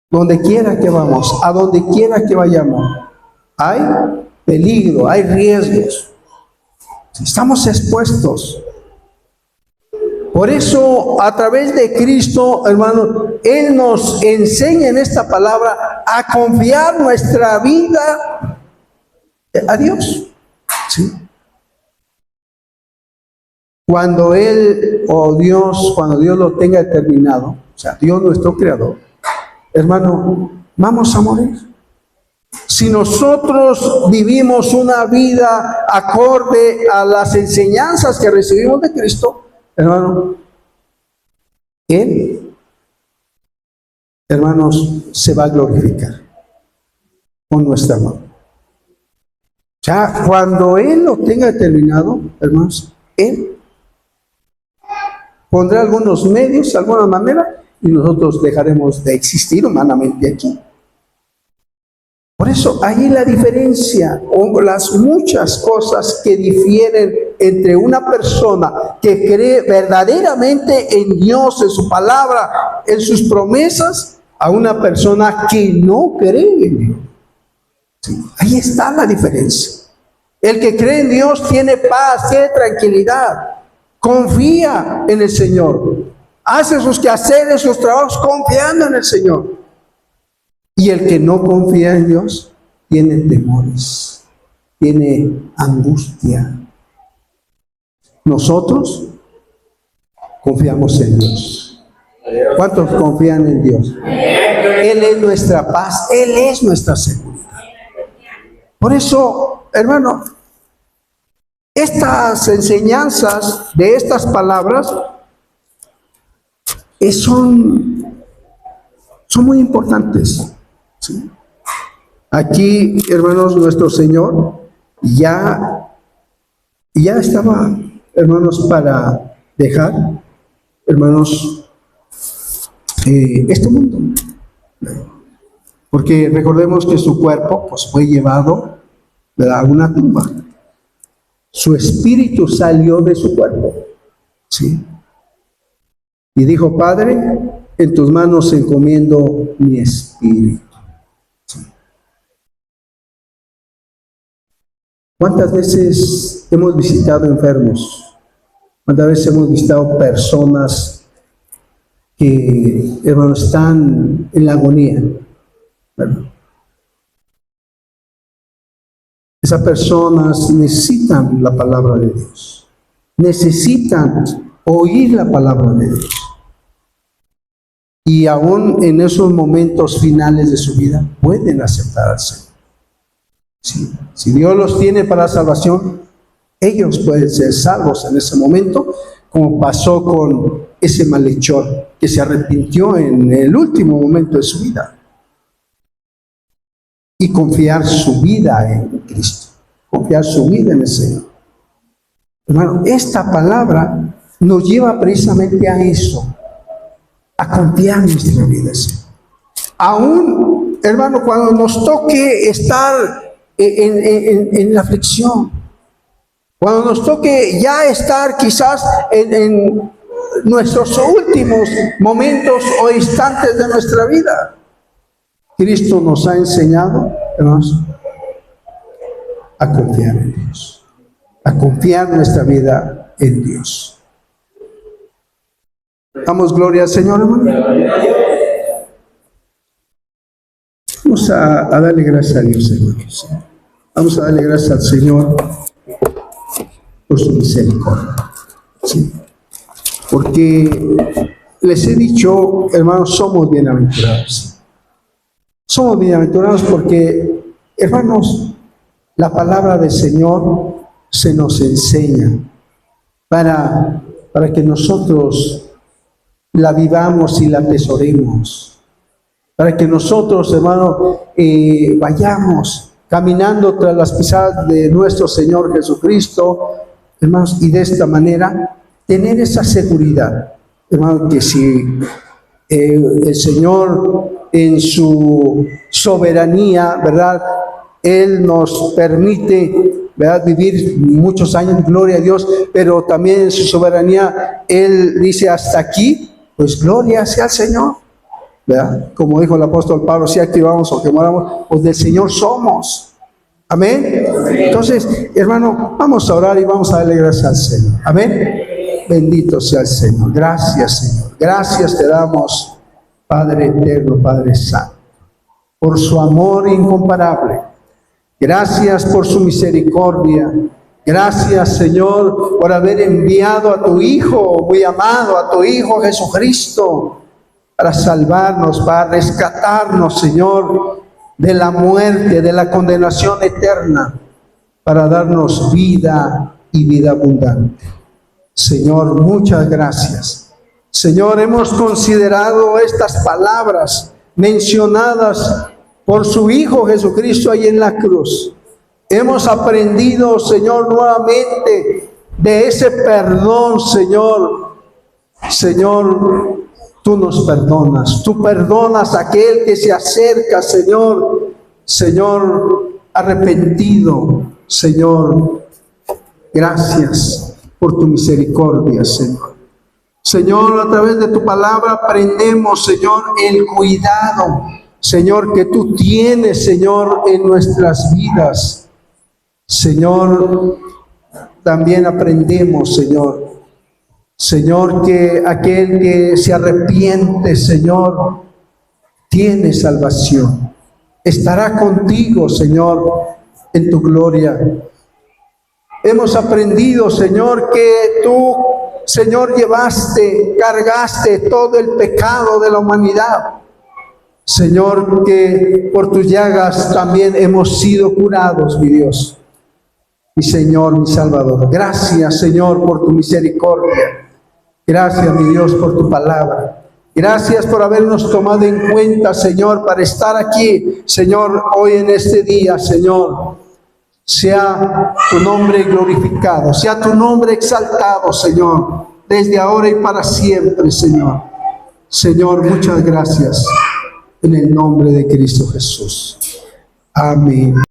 Donde quiera que vamos, a donde quiera que vayamos, hay peligro, hay riesgos. Estamos expuestos. Por eso, a través de Cristo, hermano, Él nos enseña en esta palabra a confiar nuestra vida a Dios. ¿Sí? Cuando Él o Dios, cuando Dios lo tenga determinado, o sea, Dios nuestro creador, hermano, vamos a morir. Si nosotros vivimos una vida acorde a las enseñanzas que recibimos de Cristo, hermano, Él, hermanos, se va a glorificar con nuestra mano. Ya cuando Él lo tenga determinado, hermanos, Él pondrá algunos medios, alguna manera, y nosotros dejaremos de existir humanamente aquí. Por eso ahí la diferencia, o las muchas cosas que difieren entre una persona que cree verdaderamente en Dios, en su palabra, en sus promesas, a una persona que no cree en Dios. Sí, ahí está la diferencia. El que cree en Dios tiene paz, tiene tranquilidad, confía en el Señor, hace sus quehaceres, sus trabajos confiando en el Señor. Y el que no confía en Dios tiene temores, tiene angustia. Nosotros confiamos en Dios. ¿Cuántos confían en Dios? Él es nuestra paz, Él es nuestra seguridad. Por eso, hermano, estas enseñanzas de estas palabras son muy importantes. ¿Sí? Aquí, hermanos, nuestro Señor ya estaba, hermanos, para dejar, hermanos, este mundo. Porque recordemos que su cuerpo pues, fue llevado a una tumba. Su espíritu salió de su cuerpo. ¿Sí? Y dijo: Padre, en tus manos encomiendo mi espíritu. ¿Sí? ¿Cuántas veces hemos visitado enfermos? ¿Cuántas veces hemos visitado personas que, hermanos, están en la agonía? Bueno, esas personas necesitan la palabra de Dios. Necesitan oír la palabra de Dios. y aún en esos momentos finales de su vida pueden aceptar al Señor. Sí. Si Dios los tiene para salvación, ellos pueden ser salvos en ese momento, como pasó con ese malhechor que se arrepintió en el último momento de su vida y confiar su vida en Cristo, confiar su vida en el Señor. Hermano, esta palabra nos lleva precisamente a eso, a confiar en nuestra vida, Señor. Aún, hermano, cuando nos toque estar en la aflicción, cuando nos toque ya estar quizás en nuestros últimos momentos o instantes de nuestra vida, Cristo nos ha enseñado, hermanos, a confiar en Dios, a confiar nuestra vida en Dios. Damos gloria al Señor, hermano. Vamos a darle gracias a Dios, hermanos. Vamos a darle gracias al Señor por su misericordia. ¿Sí? Porque les he dicho, hermanos, somos bienaventurados. Somos bienaventurados porque, hermanos, la palabra del Señor se nos enseña para que nosotros la vivamos y la atesoremos. Para que nosotros, hermanos, vayamos caminando tras las pisadas de nuestro Señor Jesucristo, hermanos, y de esta manera tener esa seguridad, hermanos, que si el Señor en su soberanía, ¿verdad?, Él nos permite, ¿verdad?, vivir muchos años, gloria a Dios, pero también en su soberanía Él dice hasta aquí, pues gloria sea al Señor, ¿verdad? Como dijo el apóstol Pablo, si activamos o que moramos, pues del Señor somos. Amén. Entonces, hermano, vamos a orar y vamos a darle gracias al Señor. Amén. Bendito sea el Señor. Gracias, Señor. Gracias te damos, Padre eterno, Padre santo, por su amor incomparable. Gracias por su misericordia. Gracias, Señor, por haber enviado a tu Hijo muy amado, a tu Hijo Jesucristo, para salvarnos, para rescatarnos, Señor, de la muerte, de la condenación eterna, para darnos vida y vida abundante. Señor, muchas gracias. Señor, hemos considerado estas palabras mencionadas por su Hijo Jesucristo ahí en la cruz. Hemos aprendido, Señor, nuevamente de ese perdón, Señor. Señor, tú nos perdonas. Tú perdonas a aquel que se acerca, Señor. Señor, arrepentido. Señor, gracias por tu misericordia, Señor. Señor, a través de tu palabra aprendemos, Señor, el cuidado, Señor, que tú tienes, Señor, en nuestras vidas. Señor, también aprendemos, Señor, que aquel que se arrepiente, Señor, tiene salvación. Estará contigo, Señor, en tu gloria. Hemos aprendido, Señor, que tú, Señor, cargaste todo el pecado de la humanidad. Señor, que por tus llagas también hemos sido curados, mi Dios. Mi Señor, mi Salvador. Gracias, Señor, por tu misericordia. Gracias, mi Dios, por tu palabra. Gracias por habernos tomado en cuenta, Señor, para estar aquí, Señor, hoy en este día, Señor. Sea tu nombre glorificado, sea tu nombre exaltado, Señor, desde ahora y para siempre, Señor. Señor, muchas gracias en el nombre de Cristo Jesús. Amén.